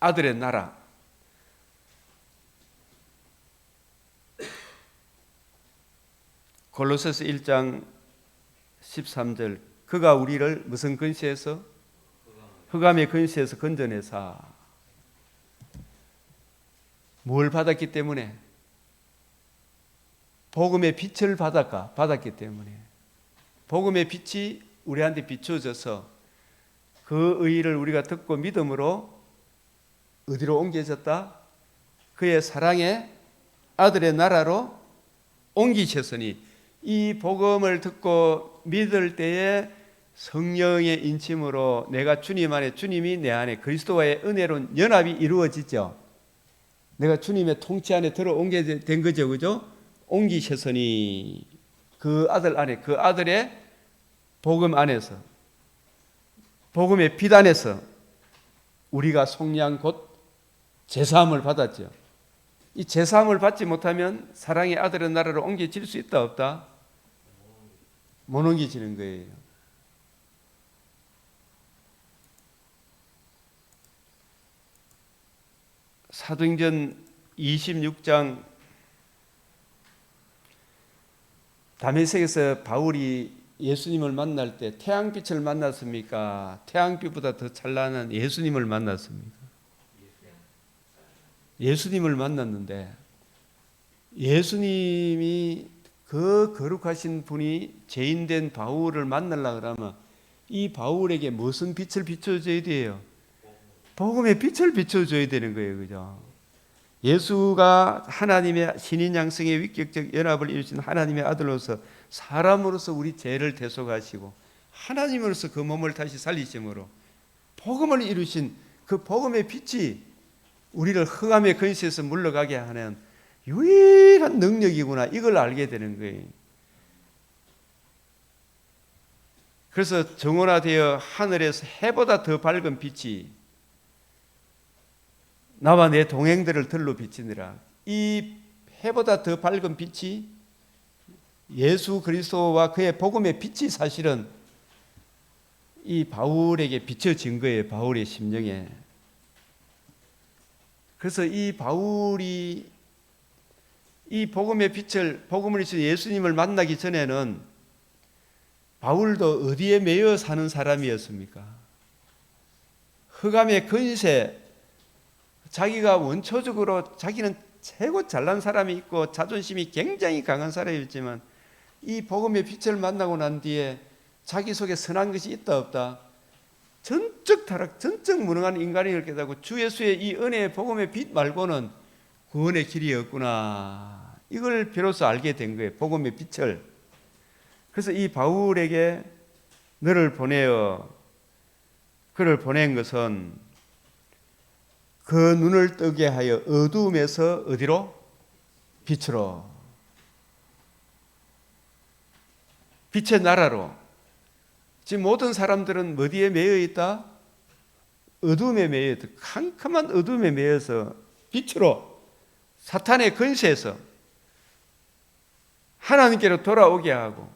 아들의 나라, 골로새서 1장 13절, 그가 우리를 무슨 근시에서? 흑암의 근시에서 건져내사. 뭘 받았기 때문에? 복음의 빛을 받았기 때문에. 복음의 빛이 우리한테 비춰져서 그 의의를 우리가 듣고 믿음으로 어디로 옮겨졌다? 그의 사랑의 아들의 나라로 옮기셨으니, 이 복음을 듣고 믿을 때에 성령의 인침으로 내가 주님 안에, 주님이 내 안에, 그리스도와의 은혜로운 연합이 이루어지죠. 내가 주님의 통치 안에 들어오게 된 거죠, 그죠? 옮기셨으니, 그 아들 안에, 그 아들의 복음 안에서, 복음의 빛 안에서 우리가 속량 곧 제사함을 받았죠. 이 제사함을 받지 못하면 사랑의 아들의 나라로 옮겨질 수 있다 없다? 못 옮겨지는 거예요. 사도행전 26장, 다메섹에서 바울이 예수님을 만날 때 태양빛을 만났습니까? 태양빛보다 더 찬란한 예수님을 만났습니까? 예수님을 만났는데, 예수님이 그 거룩하신 분이 죄인된 바울을 만나려고 그러면 이 바울에게 무슨 빛을 비춰줘야 돼요? 복음의 빛을 비춰줘야 되는 거예요, 그죠? 예수가 하나님의 신인 양성의 위격적 연합을 이루신 하나님의 아들로서 사람으로서 우리 죄를 대속하시고 하나님으로서 그 몸을 다시 살리심으로 복음을 이루신 그 복음의 빛이 우리를 흑암의 근시에서 물러가게 하는 유일한 능력이구나, 이걸 알게 되는 거예요. 그래서 정원화되어 하늘에서 해보다 더 밝은 빛이 나와 내 동행들을 들로 비치니라. 이 해보다 더 밝은 빛이 예수 그리스도와 그의 복음의 빛이 사실은 이 바울에게 비춰진 거예요, 바울의 심령에. 그래서 이 바울이 이 복음의 빛을, 복음을 이신 예수님을 만나기 전에는 바울도 어디에 매여 사는 사람이었습니까? 흑암의 근세, 자기가 원초적으로 자기는 최고 잘난 사람이 있고 자존심이 굉장히 강한 사람이었지만 이 복음의 빛을 만나고 난 뒤에 자기 속에 선한 것이 있다 없다? 전적 타락, 전적 무능한 인간을 깨닫고 주 예수의 이 은혜의 복음의 빛 말고는 구원의 길이 없구나, 이걸 비로소 알게 된 거예요, 복음의 빛을. 그래서 이 바울에게 너를 보내어, 그를 보낸 것은 그 눈을 뜨게 하여 어두움에서 어디로? 빛으로, 빛의 나라로. 지금 모든 사람들은 어디에 매여 있다? 어둠에 매여 있다. 캄캄한 어둠에 매여서 빛으로, 사탄의 근세에서 하나님께로 돌아오게 하고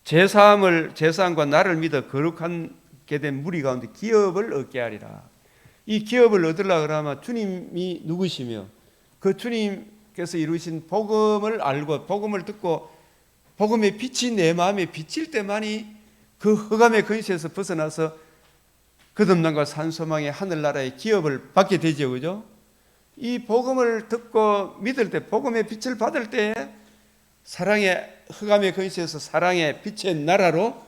제사함과 나를 믿어 거룩하게 된 무리 가운데 기업을 얻게 하리라. 이 기업을 얻으려고 하면 주님이 누구시며 그 주님께서 이루신 복음을 알고 복음을 듣고 복음의 빛이 내 마음에 비칠 때만이 그 흑암의 근시에서 벗어나서 거듭남과 산소망의 하늘나라의 기업을 받게 되죠, 그죠? 이 복음을 듣고 믿을 때, 복음의 빛을 받을 때 사랑의 흑암의 근시에서 사랑의 빛의 나라로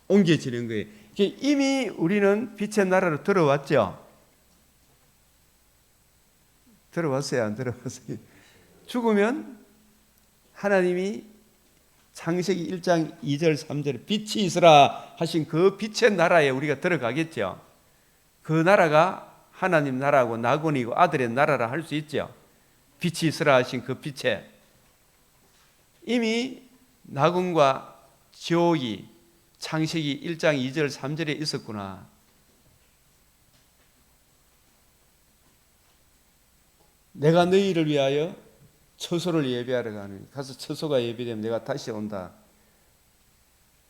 옮겨지는 거예요. 이미 우리는 빛의 나라로 들어왔죠. 들어왔어요, 안 들어왔어요? 죽으면 하나님이 창세기 1장 2절 3절에 빛이 있으라 하신 그 빛의 나라에 우리가 들어가겠죠. 그 나라가 하나님 나라고 나군이고 아들의 나라라 할 수 있죠. 빛이 있으라 하신 그 빛에 이미 나군과 지옥이 창세기 1장 2절 3절에 있었구나. 내가 너희를 위하여 처소를 예배하러 가는, 가서 처소가 예배되면 내가 다시 온다.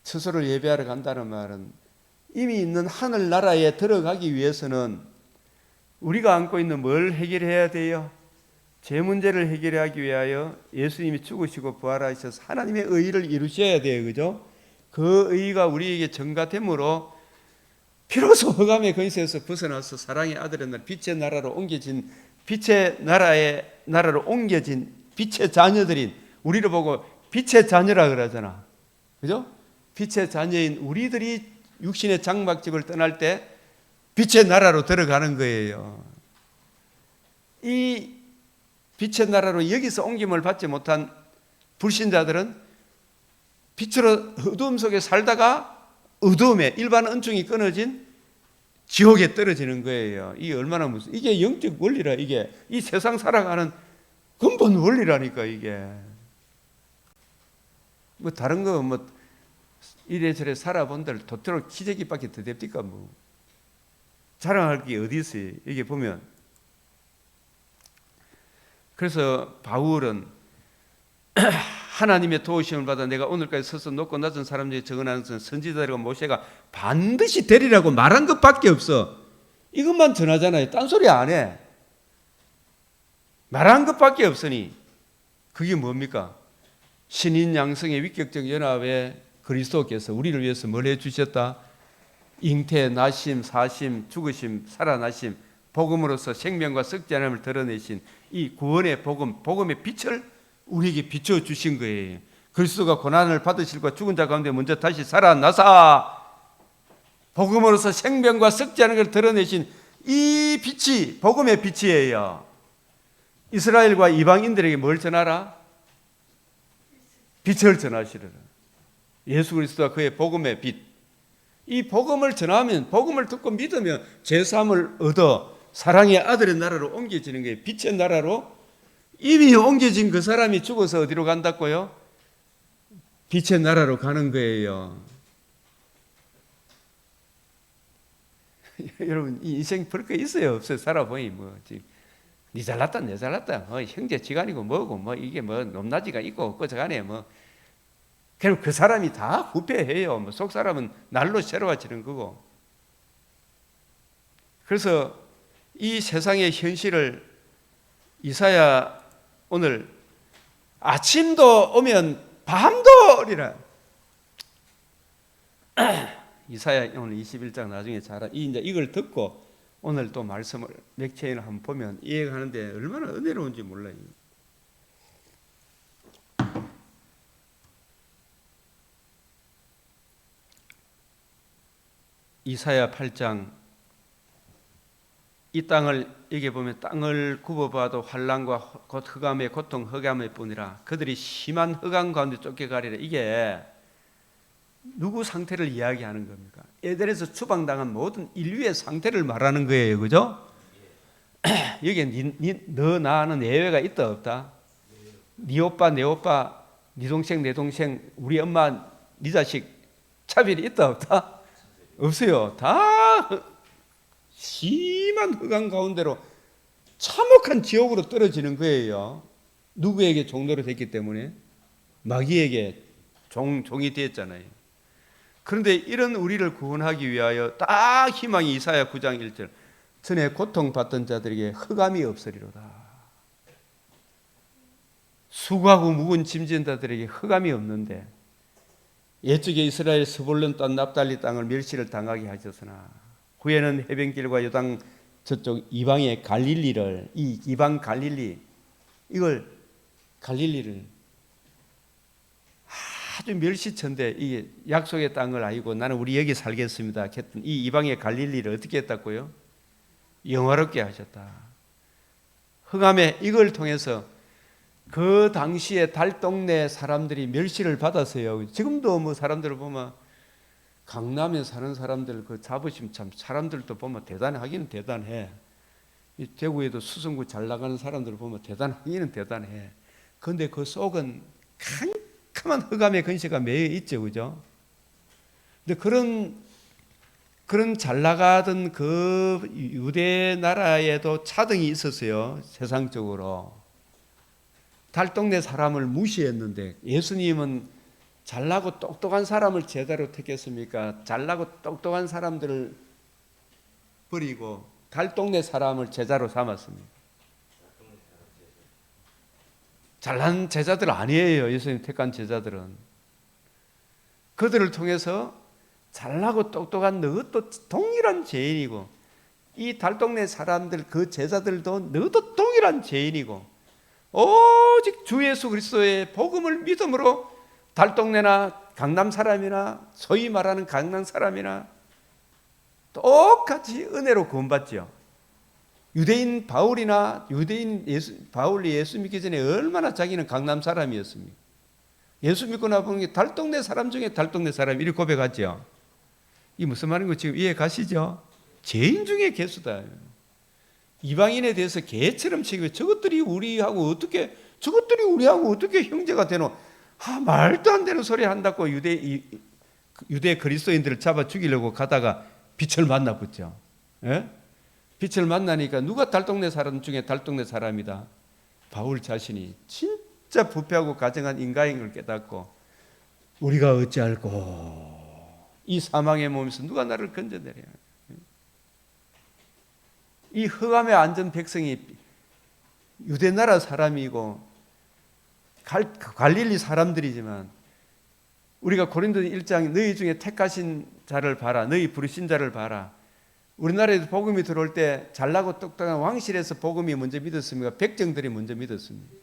처소를 예배하러 간다는 말은 이미 있는 하늘나라에 들어가기 위해서는 우리가 안고 있는 뭘 해결해야 돼요? 제 문제를 해결하기 위하여 예수님이 죽으시고 부활하셔서 하나님의 의를 이루셔야 돼요. 그죠? 그 의가 우리에게 전가됨으로 비로소 흑암의 근세에서 벗어나서 사랑의 아들의 나라, 빛의 나라로 옮겨진, 빛의 나라로 옮겨진 빛의 자녀들인, 우리를 보고 빛의 자녀라 그러잖아. 그죠? 빛의 자녀인 우리들이 육신의 장막집을 떠날 때 빛의 나라로 들어가는 거예요. 이 빛의 나라로 여기서 옮김을 받지 못한 불신자들은 빛으로 어두움 속에 살다가 어두움에 일반 은총이 끊어진 지옥에 떨어지는 거예요. 이게 얼마나 무슨, 이게 영적 원리라. 이게 이 세상 살아가는 근본 원리라니까. 이게 뭐 다른 거 뭐 이래저래 살아본들 도토록 기저귀밖에 더 됩니까? 뭐 자랑할 게 어디 있어요? 이게 보면. 그래서 바울은 하나님의 도우심을 받아 내가 오늘까지 서서 높고 낮은 사람 중에 적어나는 선지자들과 모세가 반드시 되리라고 말한 것밖에 없어. 이것만 전하잖아요. 딴소리 안 해. 말한 것밖에 없으니 그게 뭡니까? 신인 양성의 위격적 연합에 그리스도께서 우리를 위해서 뭘 해주셨다? 잉태, 나심, 사심, 죽으심, 살아나심, 복음으로서 생명과 썩지 않음을 드러내신 이 구원의 복음, 복음의 빛을 우리에게 비춰주신 거예요. 그리스도가 고난을 받으실과 죽은 자 가운데 먼저 다시 살아나사 복음으로서 생명과 썩지 않은 걸 드러내신 이 빛이 복음의 빛이에요. 이스라엘과 이방인들에게 뭘 전하라? 빛을 전하시리라. 예수 그리스도와 그의 복음의 빛. 이 복음을 전하면, 복음을 듣고 믿으면 죄사함을 얻어 사랑의 아들의 나라로 옮겨지는 거예요. 빛의 나라로. 이미 옮겨진 그 사람이 죽어서 어디로 간다고요? 빛의 나라로 가는 거예요. 여러분, 이 인생 볼 거 있어요? 없어요? 살아보니 뭐 니 잘났다 내 잘났다 형제 지간이고 뭐고 뭐 이게 뭐 높낮이가 있고 없고 저간에 뭐 그럼 그 사람이 다 후패해요. 뭐 속 사람은 날로 새로워지는 거고. 그래서 이 세상의 현실을 이사야 오늘 아침도 오면 밤도 오리라. 이사야 오늘 21장 나중에 이제 이걸 듣고 오늘 또 말씀을 맥체인을 한번 보면 이해하는데 얼마나 은혜로운지 몰라요. 이사야 8장 이 땅을 여기 보면 땅을 굽어봐도 환난과 곧 흑암의 고통 흑암일 뿐이라 그들이 심한 흑암 가운데 쫓겨가리라. 이게 누구 상태를 이야기하는 겁니까? 에덴에서 추방당한 모든 인류의 상태를 말하는 거예요. 그죠? 여기에 너 나는 예외가 있다 없다? 네 오빠 내 오빠 네 동생 내 동생 우리 엄마 네 자식 차별이 있다 없다? 없어요. 다 심한 흑암 가운데로 참혹한 지옥으로 떨어지는 거예요. 누구에게 종노릇 했기 때문에? 마귀에게 종이 되었잖아요. 그런데 이런 우리를 구원하기 위하여 딱 희망이 이사야 9장 1절 전에 고통받던 자들에게 흑암이 없으리로다. 수고하고 묵은 짐진 자들에게 흑암이 없는데 옛적에 이스라엘 스불론 땅 납달리 땅을 멸시를 당하게 하셨으나 후에는 해변길과 요단 저쪽 이방의 갈릴리를, 이 이방 갈릴리, 이걸 갈릴리를 아주 멸시천대, 이게 약속의 땅을 알고 나는 우리 여기 살겠습니다 했던 이 이방의 갈릴리를 어떻게 했다고요? 영화롭게 하셨다. 흑암에 이걸 통해서 그 당시에 달동네 사람들이 멸시를 받았어요. 지금도 뭐 사람들을 보면 강남에 사는 사람들 그 자부심 참 사람들도 보면 대단하기는 대단해. 대구에도 수성구 잘 나가는 사람들을 보면 대단하기는 대단해. 그런데 그 속은 캄캄한 흑암의 근시가 매여 있죠, 그죠? 근데 그런 잘 나가던 그 유대 나라에도 차등이 있었어요, 세상적으로. 달동네 사람을 무시했는데 예수님은 잘나고 똑똑한 사람을 제자로 택했습니까? 잘나고 똑똑한 사람들을 버리고 달동네 사람을 제자로 삼았습니다. 잘난 제자들 아니에요, 예수님 택한 제자들은. 그들을 통해서 잘나고 똑똑한 너도 동일한 죄인이고, 이 달동네 사람들 그 제자들도 너도 동일한 죄인이고, 오직 주 예수 그리스도의 복음을 믿음으로 달동네나 강남 사람이나 소위 말하는 강남 사람이나 똑같이 은혜로 구원받죠. 유대인 바울이나 바울이 예수 믿기 전에 얼마나 자기는 강남 사람이었습니까? 예수 믿고 나보니 달동네 사람 중에 달동네 사람 이렇게 고백하죠. 이 무슨 말인가 지금 이해 가시죠? 죄인 중에 개수다. 이방인에 대해서 개처럼 취급해. 저것들이 우리하고 어떻게 형제가 되노? 말도 안 되는 소리 한다고 유대 그리스도인들을 잡아 죽이려고 가다가 빛을 만나 붙죠. 예? 빛을 만나니까 누가 달동네 사람 중에 달동네 사람이다. 바울 자신이 진짜 부패하고 가증한 인간인 걸 깨닫고 우리가 어찌할꼬 이 사망의 몸에서 누가 나를 건져내랴. 이 흑암에 앉은 백성이 유대 나라 사람이고 갈릴리 사람들이지만 우리가 고린도 1장 너희 중에 택하신 자를 봐라, 너희 부르신 자를 봐라. 우리나라에도 복음이 들어올 때 잘나고 똑똑한 왕실에서 복음이 먼저 믿었습니까? 백정들이 먼저 믿었습니까?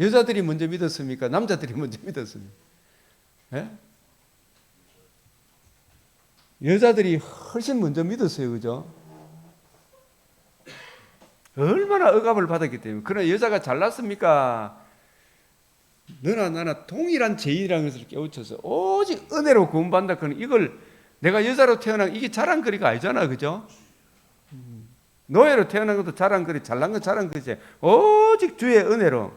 여자들이 먼저 믿었습니까? 남자들이 먼저 믿었습니까? 예? 여자들이 훨씬 먼저 믿었어요, 그죠? 얼마나 억압을 받았기 때문에. 그러나 여자가 잘났습니까? 너나 나나 동일한 죄인이라는 것을 깨우쳐서 오직 은혜로 구원받는다. 그러면 이걸 내가 여자로 태어난 이게 자랑거리가 아니잖아, 그죠? 노예로 태어난 것도 자랑거리, 잘난 건 자랑거리지. 오직 주의 은혜로.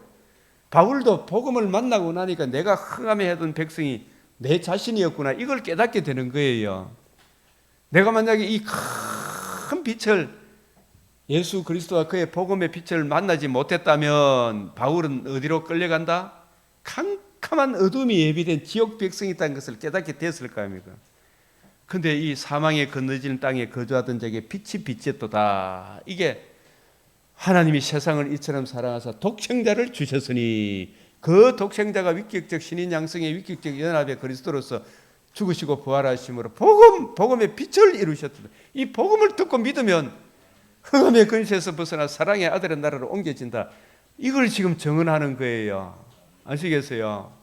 바울도 복음을 만나고 나니까 내가 흑암에 하던 백성이 내 자신이었구나, 이걸 깨닫게 되는 거예요. 내가 만약에 이 큰 빛을, 예수 그리스도와 그의 복음의 빛을 만나지 못했다면 바울은 어디로 끌려간다? 캄캄한 어둠이 예비된 지옥 백성이 있다는 것을 깨닫게 됐을 거 아닙니까? 근데 이 사망에 건너지는 땅에 거주하던 자에게 빛이 빛이었도다. 이게 하나님이 세상을 이처럼 사랑하사 독생자를 주셨으니 그 독생자가 위격적 신인 양성의 위격적 연합의 그리스도로서 죽으시고 부활하심으로 복음의 빛을 이루셨다. 이 복음을 듣고 믿으면 흑암의 근시에서 벗어나 사랑의 아들의 나라로 옮겨진다. 이걸 지금 정언하는 거예요. 아시겠어요?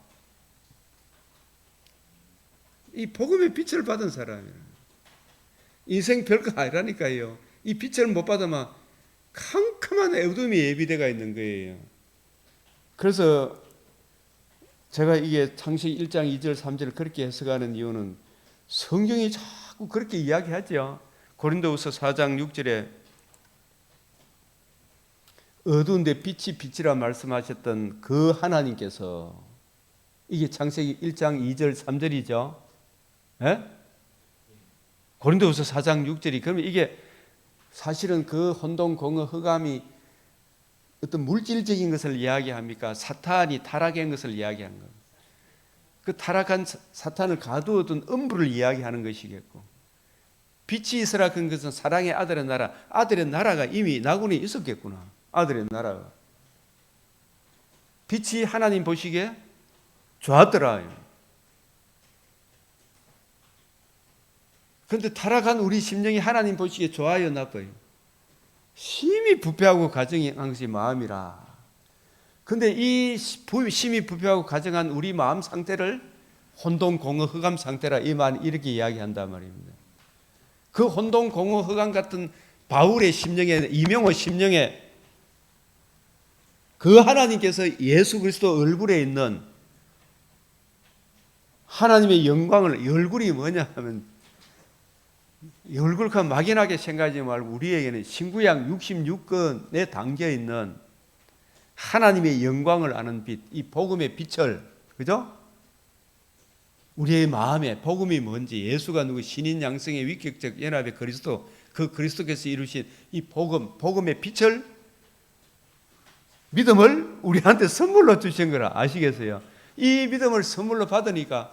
이 복음의 빛을 받은 사람이에요. 인생 별거 아니라니까요. 이 빛을 못 받으면 캄캄한 어둠이 예비되어 있는 거예요. 그래서 제가 이게 창세기 1장 2절 3절을 그렇게 해석하는 이유는 성경이 자꾸 그렇게 이야기하죠. 고린도후서 4장 6절에 어두운데 빛이 빛이라 말씀하셨던 그 하나님께서, 이게 창세기 1장 2절 3절이죠. 예? 고린도후서 4장 6절이, 그러면 이게 사실은 그 혼돈, 공허, 흑암이 어떤 물질적인 것을 이야기합니까? 사탄이 타락한 것을 이야기하는 겁니다. 그 타락한 사탄을 가두었던 음부를 이야기하는 것이겠고, 빛이 있으라 그 것은 사랑의 아들의 나라, 아들의 나라가 이미 나군에 있었겠구나. 아들의 나라가. 빛이 하나님 보시기에 좋았더라. 그런데 타락한 우리 심령이 하나님 보시기에 좋아요, 나빠요? 심히 부패하고 가증한 것이 마음이라. 근데 이 심히 부패하고 가증한 우리 마음 상태를 혼돈, 공허, 흑암 상태라 이렇게 이야기한단 말입니다. 그 혼돈, 공허, 흑암 같은 바울의 심령에, 이명호 심령에 그 하나님께서 예수 그리스도 얼굴에 있는 하나님의 영광을, 얼굴이 뭐냐 하면 얼굴 그 막연하게 생각하지 말고 우리에게는 신구약 66권에 담겨 있는 하나님의 영광을 아는 빛, 이 복음의 빛을, 그죠? 우리의 마음에 복음이 뭔지, 예수가 누구, 신인 양성의 위격적 연합의 그리스도, 그 그리스도께서 이루신 이 복음의 빛을, 믿음을 우리한테 선물로 주신 거라. 아시겠어요? 이 믿음을 선물로 받으니까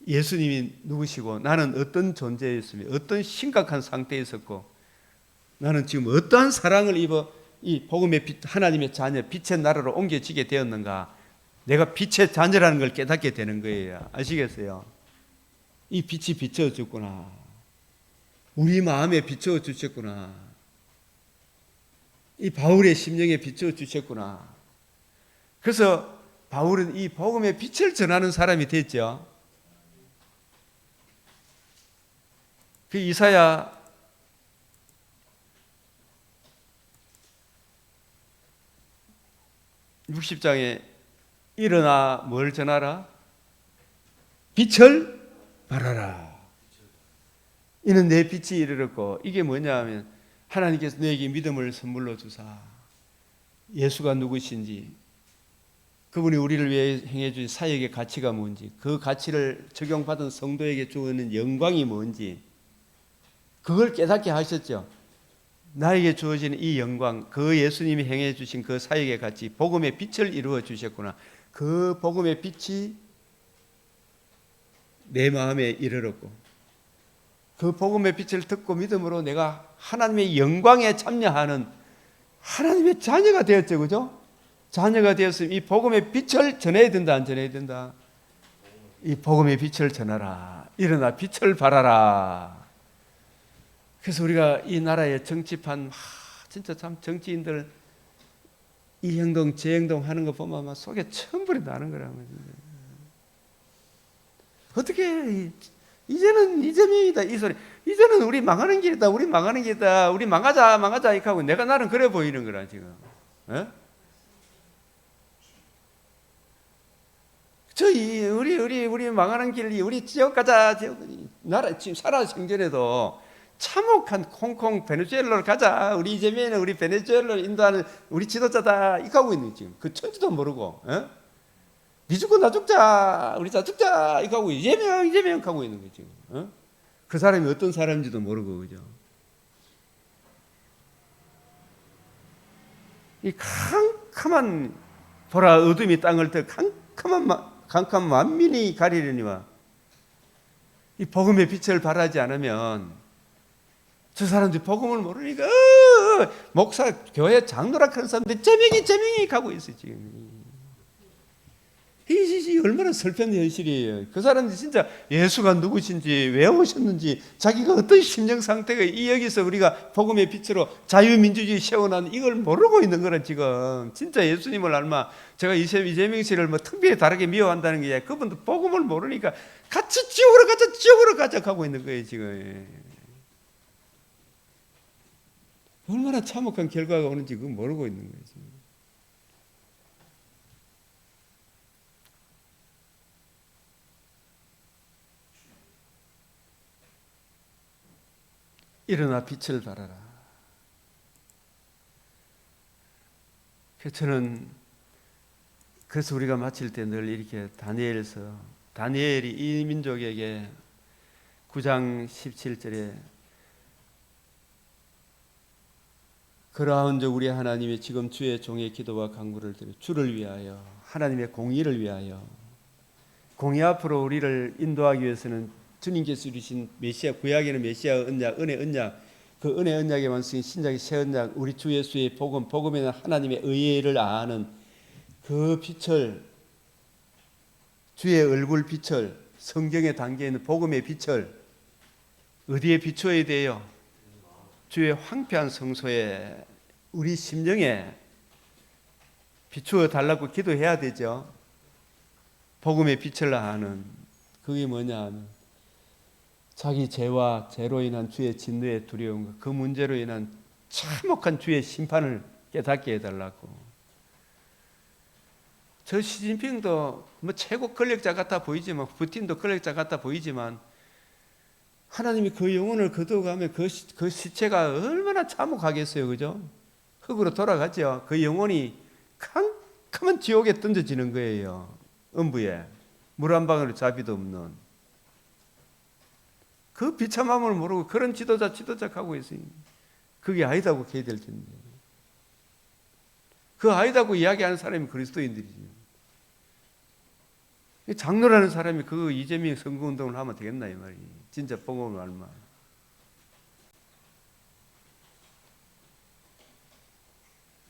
예수님이 누구시고 나는 어떤 존재였으며 어떤 심각한 상태에 있었고 나는 지금 어떠한 사랑을 입어 이 복음의 빛, 하나님의 자녀, 빛의 나라로 옮겨지게 되었는가. 내가 빛의 자녀라는 걸 깨닫게 되는 거예요. 아시겠어요? 이 빛이 비춰주구나. 우리 마음에 비춰주셨구나. 이 바울의 심령에 비춰주셨구나. 그래서 바울은 이 복음의 빛을 전하는 사람이 됐죠. 그 이사야 60장에 일어나 뭘 전하라? 빛을 발하라. 이는 내 빛이 이르렀고, 이게 뭐냐 하면 하나님께서 너에게 믿음을 선물로 주사 예수가 누구신지, 그분이 우리를 위해 행해 주신 사역의 가치가 뭔지, 그 가치를 적용받은 성도에게 주는 영광이 뭔지 그걸 깨닫게 하셨죠. 나에게 주어진 이 영광, 그 예수님이 행해 주신 그 사역의 가치, 복음의 빛을 이루어 주셨구나. 그 복음의 빛이 내 마음에 이르렀고, 그 복음의 빛을 듣고 믿음으로 내가 하나님의 영광에 참여하는 하나님의 자녀가 되었죠. 그죠? 자녀가 되었으면 이 복음의 빛을 전해야 된다, 안 전해야 된다? 이 복음의 빛을 전하라. 일어나 빛을 발하라. 그래서 우리가 이 나라의 정치판, 진짜 참 정치인들 이 행동 저 행동 하는 거 보면 막 속에 천불이 나는 거라면, 어떻게 이제는 이재명이다 이 소리, 이제는 우리 망하는 길이다, 우리 망하는 길이다, 우리 망하자 이렇게 하고 내가 나는 그래 보이는 거라 지금. 에? 우리 망하는 길, 우리 지역 가자, 나라 지금 살아 생전에도 참혹한 콩콩 베네수엘라로 가자, 우리 이재명은 우리 베네수엘라로 인도하는 우리 지도자다 이렇게 하고 있는 지금 그 천지도 모르고, 니 죽고 나 죽자, 우리 다 죽자 이렇게 하고 이재명 하고 있는 거지. 그 사람이 어떤 사람인지도 모르고, 그죠? 이 캄캄한 보라 어둠이 땅을 더 캄캄한 만민이 가리려니와 이 복음의 빛을 발하지 않으면 저 사람들이 복음을 모르니까 목사, 교회 장로라 큰 사람들 제명이 가고 있어 지금. 이 얼마나 슬픈 현실이에요. 그 사람들이 진짜 예수가 누구신지, 왜 오셨는지, 자기가 어떤 심령 상태가, 이 여기서 우리가 복음의 빛으로 자유민주주의 세워난 이걸 모르고 있는 거라 지금. 진짜 예수님을 알마, 제가 이재명 씨를 뭐 특별히 다르게 미워한다는 게 아니라 그분도 복음을 모르니까 같이 지옥으로 가자 하고 있는 거예요 지금. 얼마나 참혹한 결과가 오는지 그거 모르고 있는 거예요 지금. 일어나 빛을 발하라. 그래서 우리가 마칠 때 늘 이렇게 다니엘이 이 민족에게 9장 17절에 그러한즉 우리 하나님이 지금 주의 종의 기도와 간구를 드려 주를 위하여, 하나님의 공의를 위하여, 공의 앞으로 우리를 인도하기 위해서는 주님께서 이루신 메시아, 구약에는 메시아 언약, 은혜 언약, 그 은혜 언약의 완성인 신약의 새 언약, 우리 주 예수의 복음, 복음에는 하나님의 의를 아는 그 빛을, 주의 얼굴 빛을, 성경에 담겨 있는 복음의 빛을 어디에 비춰야 돼요? 주의 황폐한 성소에 우리 심령에 비추어 달라고 기도해야 되죠. 복음의 빛을 하는 그게 뭐냐 하면 자기 죄와 죄로 인한 주의 진노의 두려움과 그 문제로 인한 참혹한 주의 심판을 깨닫게 해달라고. 저 시진핑도 뭐 최고 권력자 같아 보이지만, 푸틴도 권력자 같아 보이지만, 하나님이 그 영혼을 거두어가면 그 시체가 얼마나 참혹하겠어요, 그죠? 흙으로 돌아가죠. 그 영혼이 캄캄한 지옥에 던져지는 거예요. 음부에 물 한 방울 자비도 없는 그 비참함을 모르고 그런 지도자 하고 있으니 그게 아니다고 해야 될 텐데, 그 아니다고 이야기하는 사람이 그리스도인들이지. 장로라는 사람이 그 이재명 선거운동을 하면 되겠나 이 말이. 진짜 복음을 알면.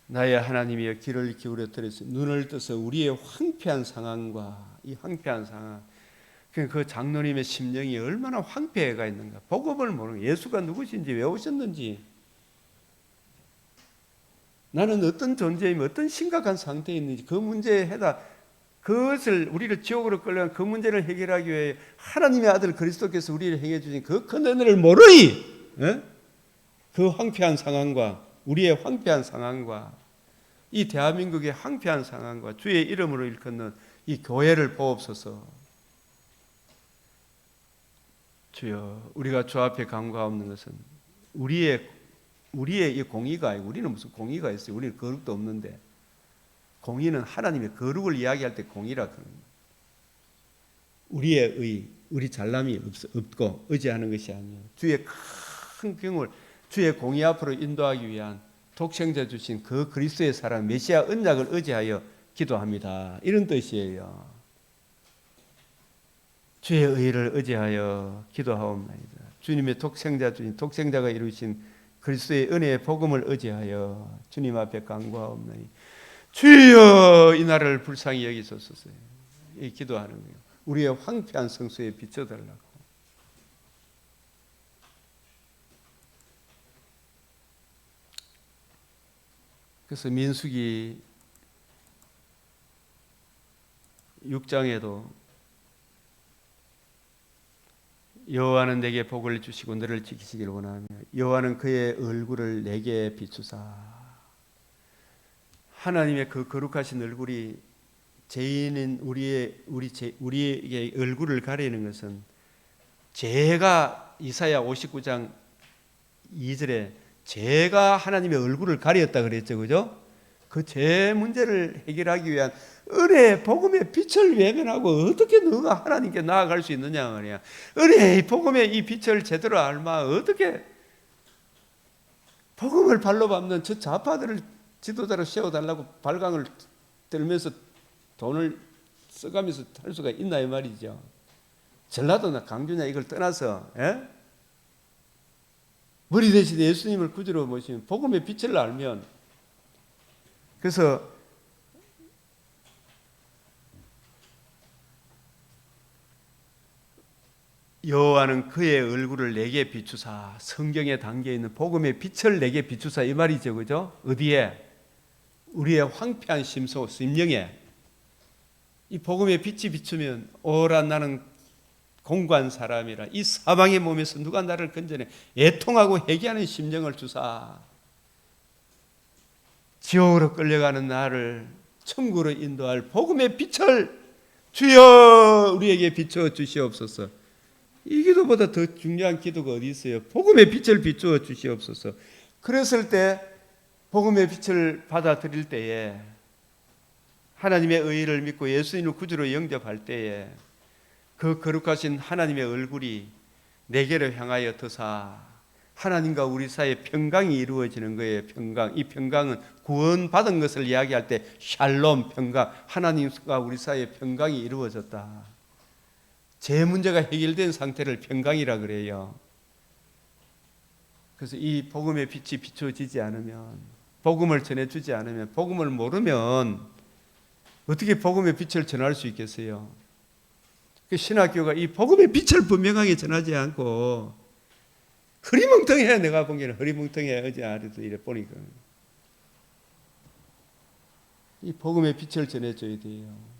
나의 하나님이여 귀를 기울여 들으시고 눈을 떠서 우리의 황폐한 상황과 이 황폐한 상황, 그 장로님의 심령이 얼마나 황폐해가 있는가. 복음을 모르는, 예수가 누구신지 왜 오셨는지, 나는 어떤 존재이며 어떤 심각한 상태에 있는지 그 문제에 그것을 우리를 지옥으로 끌려간 그 문제를 해결하기 위해 하나님의 아들 그리스도께서 우리를 행해 주신 그 큰 은혜를 모르니, 그 황폐한 상황과 우리의 황폐한 상황과 이 대한민국의 황폐한 상황과 주의 이름으로 일컫는 이 교회를 보옵소서. 주여, 우리가 주 앞에 간구하옵는 것은 우리의 이 공의가 아니고, 우리는 무슨 공의가 있어요? 우리는 거룩도 없는데. 공의는 하나님의 거룩을 이야기할 때 공의라 그럽니다. 우리의 의, 우리 잘남이 없고 의지하는 것이 아니에요. 주의 큰 병을 주의 공의 앞으로 인도하기 위한 독생자 주신 그 그리스도의 사랑 메시아 언약을 의지하여 기도합니다. 이런 뜻이에요. 주의 의를 의지하여 기도하옵나이다. 주님의 독생자 주신 독생자가 이루신 그리스도의 은혜의 복음을 의지하여 주님 앞에 간구하옵나니 주여 이 나라를 불쌍히 여기소서. 이 기도하는 거예요. 우리의 황폐한 성소에 비춰달라고. 그래서 민수기 6장에도 여호와는 내게 복을 주시고 너를 지키시기를 원하며 여호와는 그의 얼굴을 내게 비추사. 하나님의 그 거룩하신 얼굴이 죄인인 우리에게 얼굴을 가리는 것은, 죄가 이사야 59장 2절에 죄가 하나님의 얼굴을 가렸다 그랬죠, 그죠? 그 죄 문제를 해결하기 위한 은혜의 복음의 빛을 외면하고 어떻게 너가 하나님께 나아갈 수 있느냐 말이야. 은혜의 복음의 이 빛을 제대로 알마 어떻게 복음을 발로 밟는 저 좌파들을 지도자로 세워달라고 발광을 들면서 돈을 써가면서 할 수가 있나 이 말이죠. 전라도나 강주냐 이걸 떠나서 머리 대신 예수님을 구주로 모시면 복음의 빛을 알면, 그래서 여호와는 그의 얼굴을 내게 비추사, 성경에 담겨있는 복음의 빛을 내게 비추사 이 말이죠, 그죠? 어디에? 우리의 황폐한 심령에 이 복음의 빛이 비추면 오라 나는 공고한 사람이라, 이 사방의 몸에서 누가 나를 건져내 애통하고 회개하는 심령을 주사 지옥으로 끌려가는 나를 천국으로 인도할 복음의 빛을 주여 우리에게 비추어 주시옵소서. 이 기도보다 더 중요한 기도가 어디 있어요? 복음의 빛을 비추어 주시옵소서. 그랬을 때 복음의 빛을 받아들일 때에, 하나님의 의를 믿고 예수님을 구주로 영접할 때에 그 거룩하신 하나님의 얼굴이 내게로 향하여 드사 하나님과 우리 사이에 평강이 이루어지는 거예요. 평강. 이 평강은 구원받은 것을 이야기할 때 샬롬, 평강. 하나님과 우리 사이에 평강이 이루어졌다. 제 문제가 해결된 상태를 평강이라 그래요. 그래서 이 복음의 빛이 비춰지지 않으면, 복음을 전해주지 않으면, 복음을 모르면 어떻게 복음의 빛을 전할 수 있겠어요? 그 신학교가 이 복음의 빛을 분명하게 전하지 않고 흐리멍텅해. 내가 보기에는 흐리멍텅해. 어제 아래도 이래 보니까 이 복음의 빛을 전해줘야 돼요.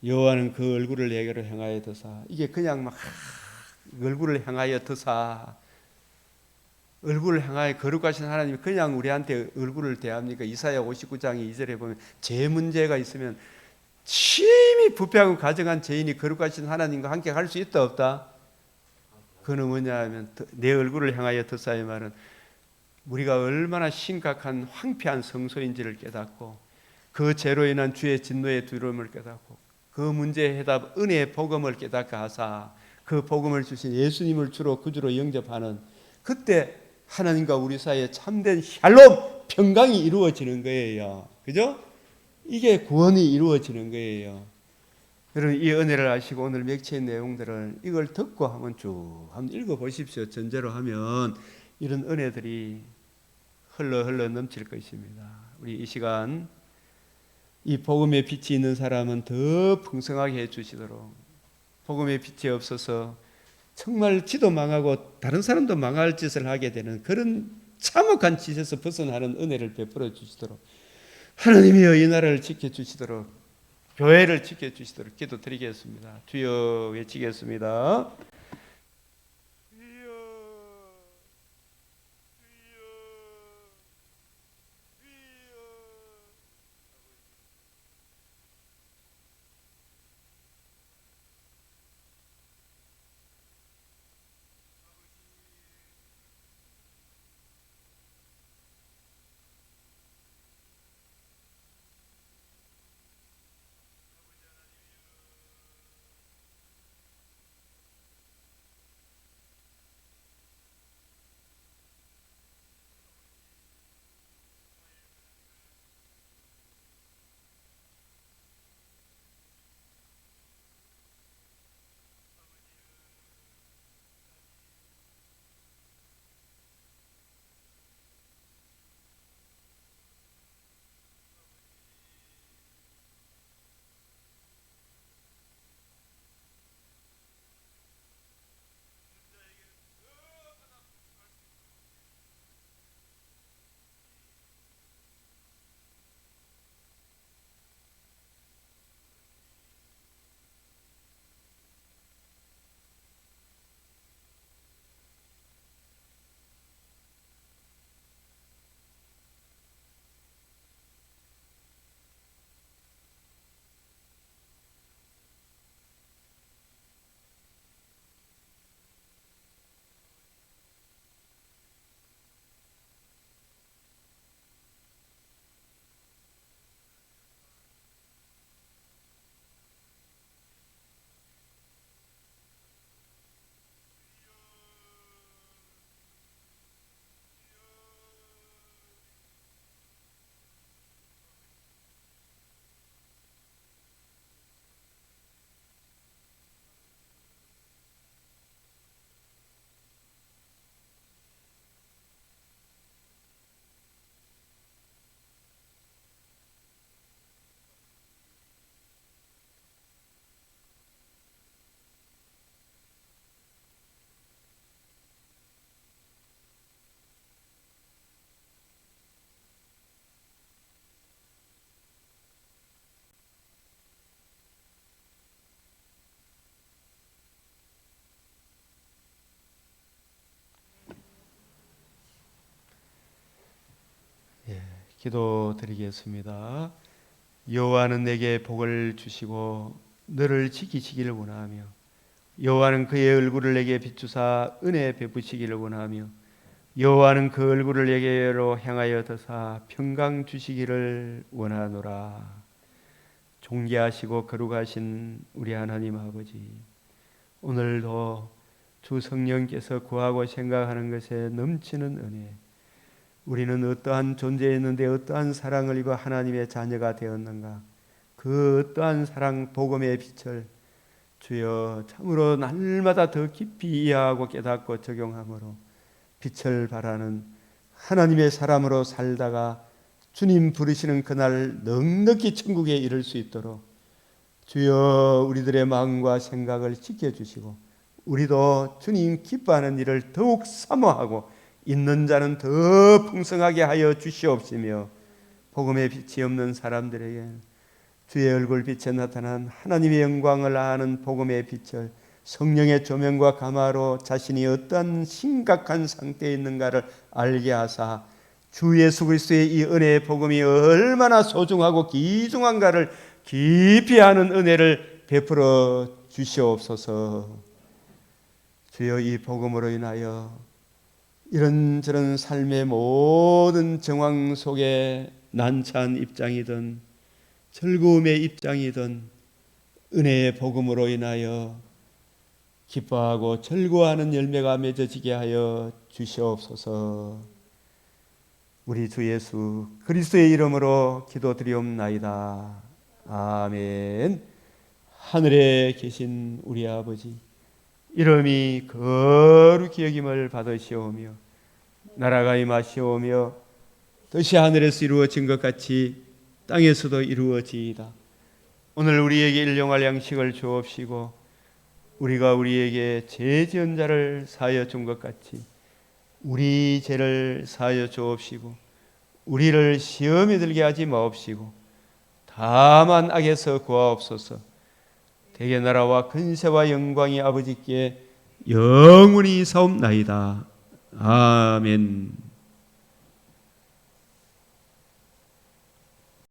여호와는 그 얼굴을 내게로 향하여 드사, 이게 그냥 막 얼굴을 향하여 드사, 얼굴을 향하여 거룩하신 하나님이 그냥 우리한테 얼굴을 대합니까? 이사야 59장 2절에 보면 죄 문제가 있으면 심히 부패하고 가증한 죄인이 거룩하신 하나님과 함께 갈 수 있다 없다? 그는 뭐냐 하면 내 얼굴을 향하여 드사의 말은 우리가 얼마나 심각한 황폐한 성소인지를 깨닫고 그 죄로 인한 주의 진노의 두려움을 깨닫고 그 문제의 해답 은혜의 복음을 깨닫게 하사 그 복음을 주신 예수님을 주로 구주로 영접하는 그때 하나님과 우리 사이에 참된 샬롬 평강이 이루어지는 거예요. 그죠? 이게 구원이 이루어지는 거예요. 여러분 이 은혜를 아시고 오늘 맥체의 내용들을 이걸 듣고 한번 쭉 한번 읽어보십시오. 전제로 하면 이런 은혜들이 흘러 넘칠 것입니다. 우리 이 시간 이 복음의 빛이 있는 사람은 더 풍성하게 해주시도록, 복음의 빛이 없어서 정말 지도 망하고 다른 사람도 망할 짓을 하게 되는 그런 참혹한 짓에서 벗어나는 은혜를 베풀어 주시도록, 하나님이여 이 나라를 지켜주시도록, 교회를 지켜주시도록 기도드리겠습니다. 주여 외치겠습니다. 기도드리겠습니다. 여호와는 내게 복을 주시고 너를 지키시기를 원하며, 여호와는 그의 얼굴을 내게 비추사 은혜 베푸시기를 원하며, 여호와는 그 얼굴을 내게로 향하여 드사 평강 주시기를 원하노라. 존귀하시고 거룩하신 우리 하나님 아버지, 오늘도 주 성령께서 구하고 생각하는 것에 넘치는 은혜, 우리는 어떠한 존재였는데 어떠한 사랑을 입어 하나님의 자녀가 되었는가, 그 어떠한 사랑 복음의 빛을 주여 참으로 날마다 더 깊이 이해하고 깨닫고 적용함으로 빛을 발하는 하나님의 사람으로 살다가 주님 부르시는 그날 넉넉히 천국에 이를 수 있도록 주여 우리들의 마음과 생각을 지켜주시고 우리도 주님 기뻐하는 일을 더욱 사모하고 있는 자는 더 풍성하게 하여 주시옵시며 복음의 빛이 없는 사람들에게 주의 얼굴 빛에 나타난 하나님의 영광을 아는 복음의 빛을 성령의 조명과 감화로 자신이 어떠한 심각한 상태에 있는가를 알게 하사 주 예수 그리스도의 이 은혜의 복음이 얼마나 소중하고 귀중한가를 깊이 아는 은혜를 베풀어 주시옵소서. 주여, 이 복음으로 인하여 이런저런 삶의 모든 정황 속에 난처한 입장이든 즐거움의 입장이든 은혜의 복음으로 인하여 기뻐하고 즐거워하는 열매가 맺어지게 하여 주시옵소서. 우리 주 예수 그리스도의 이름으로 기도드리옵나이다. 아멘. 하늘에 계신 우리 아버지, 이름이 거룩히 여김을 받으시오며 나라가 임하시오며 뜻이 하늘에서 이루어진 것 같이 땅에서도 이루어지이다. 오늘 우리에게 일용할 양식을 주옵시고 우리가 우리에게 죄 지은 자를 사하여 준 것 같이 우리 죄를 사하여 주옵시고 우리를 시험에 들게 하지 마옵시고 다만 악에서 구하옵소서. 대개 나라와 근세와 영광이 아버지께 영원히 사옵나이다. 아멘.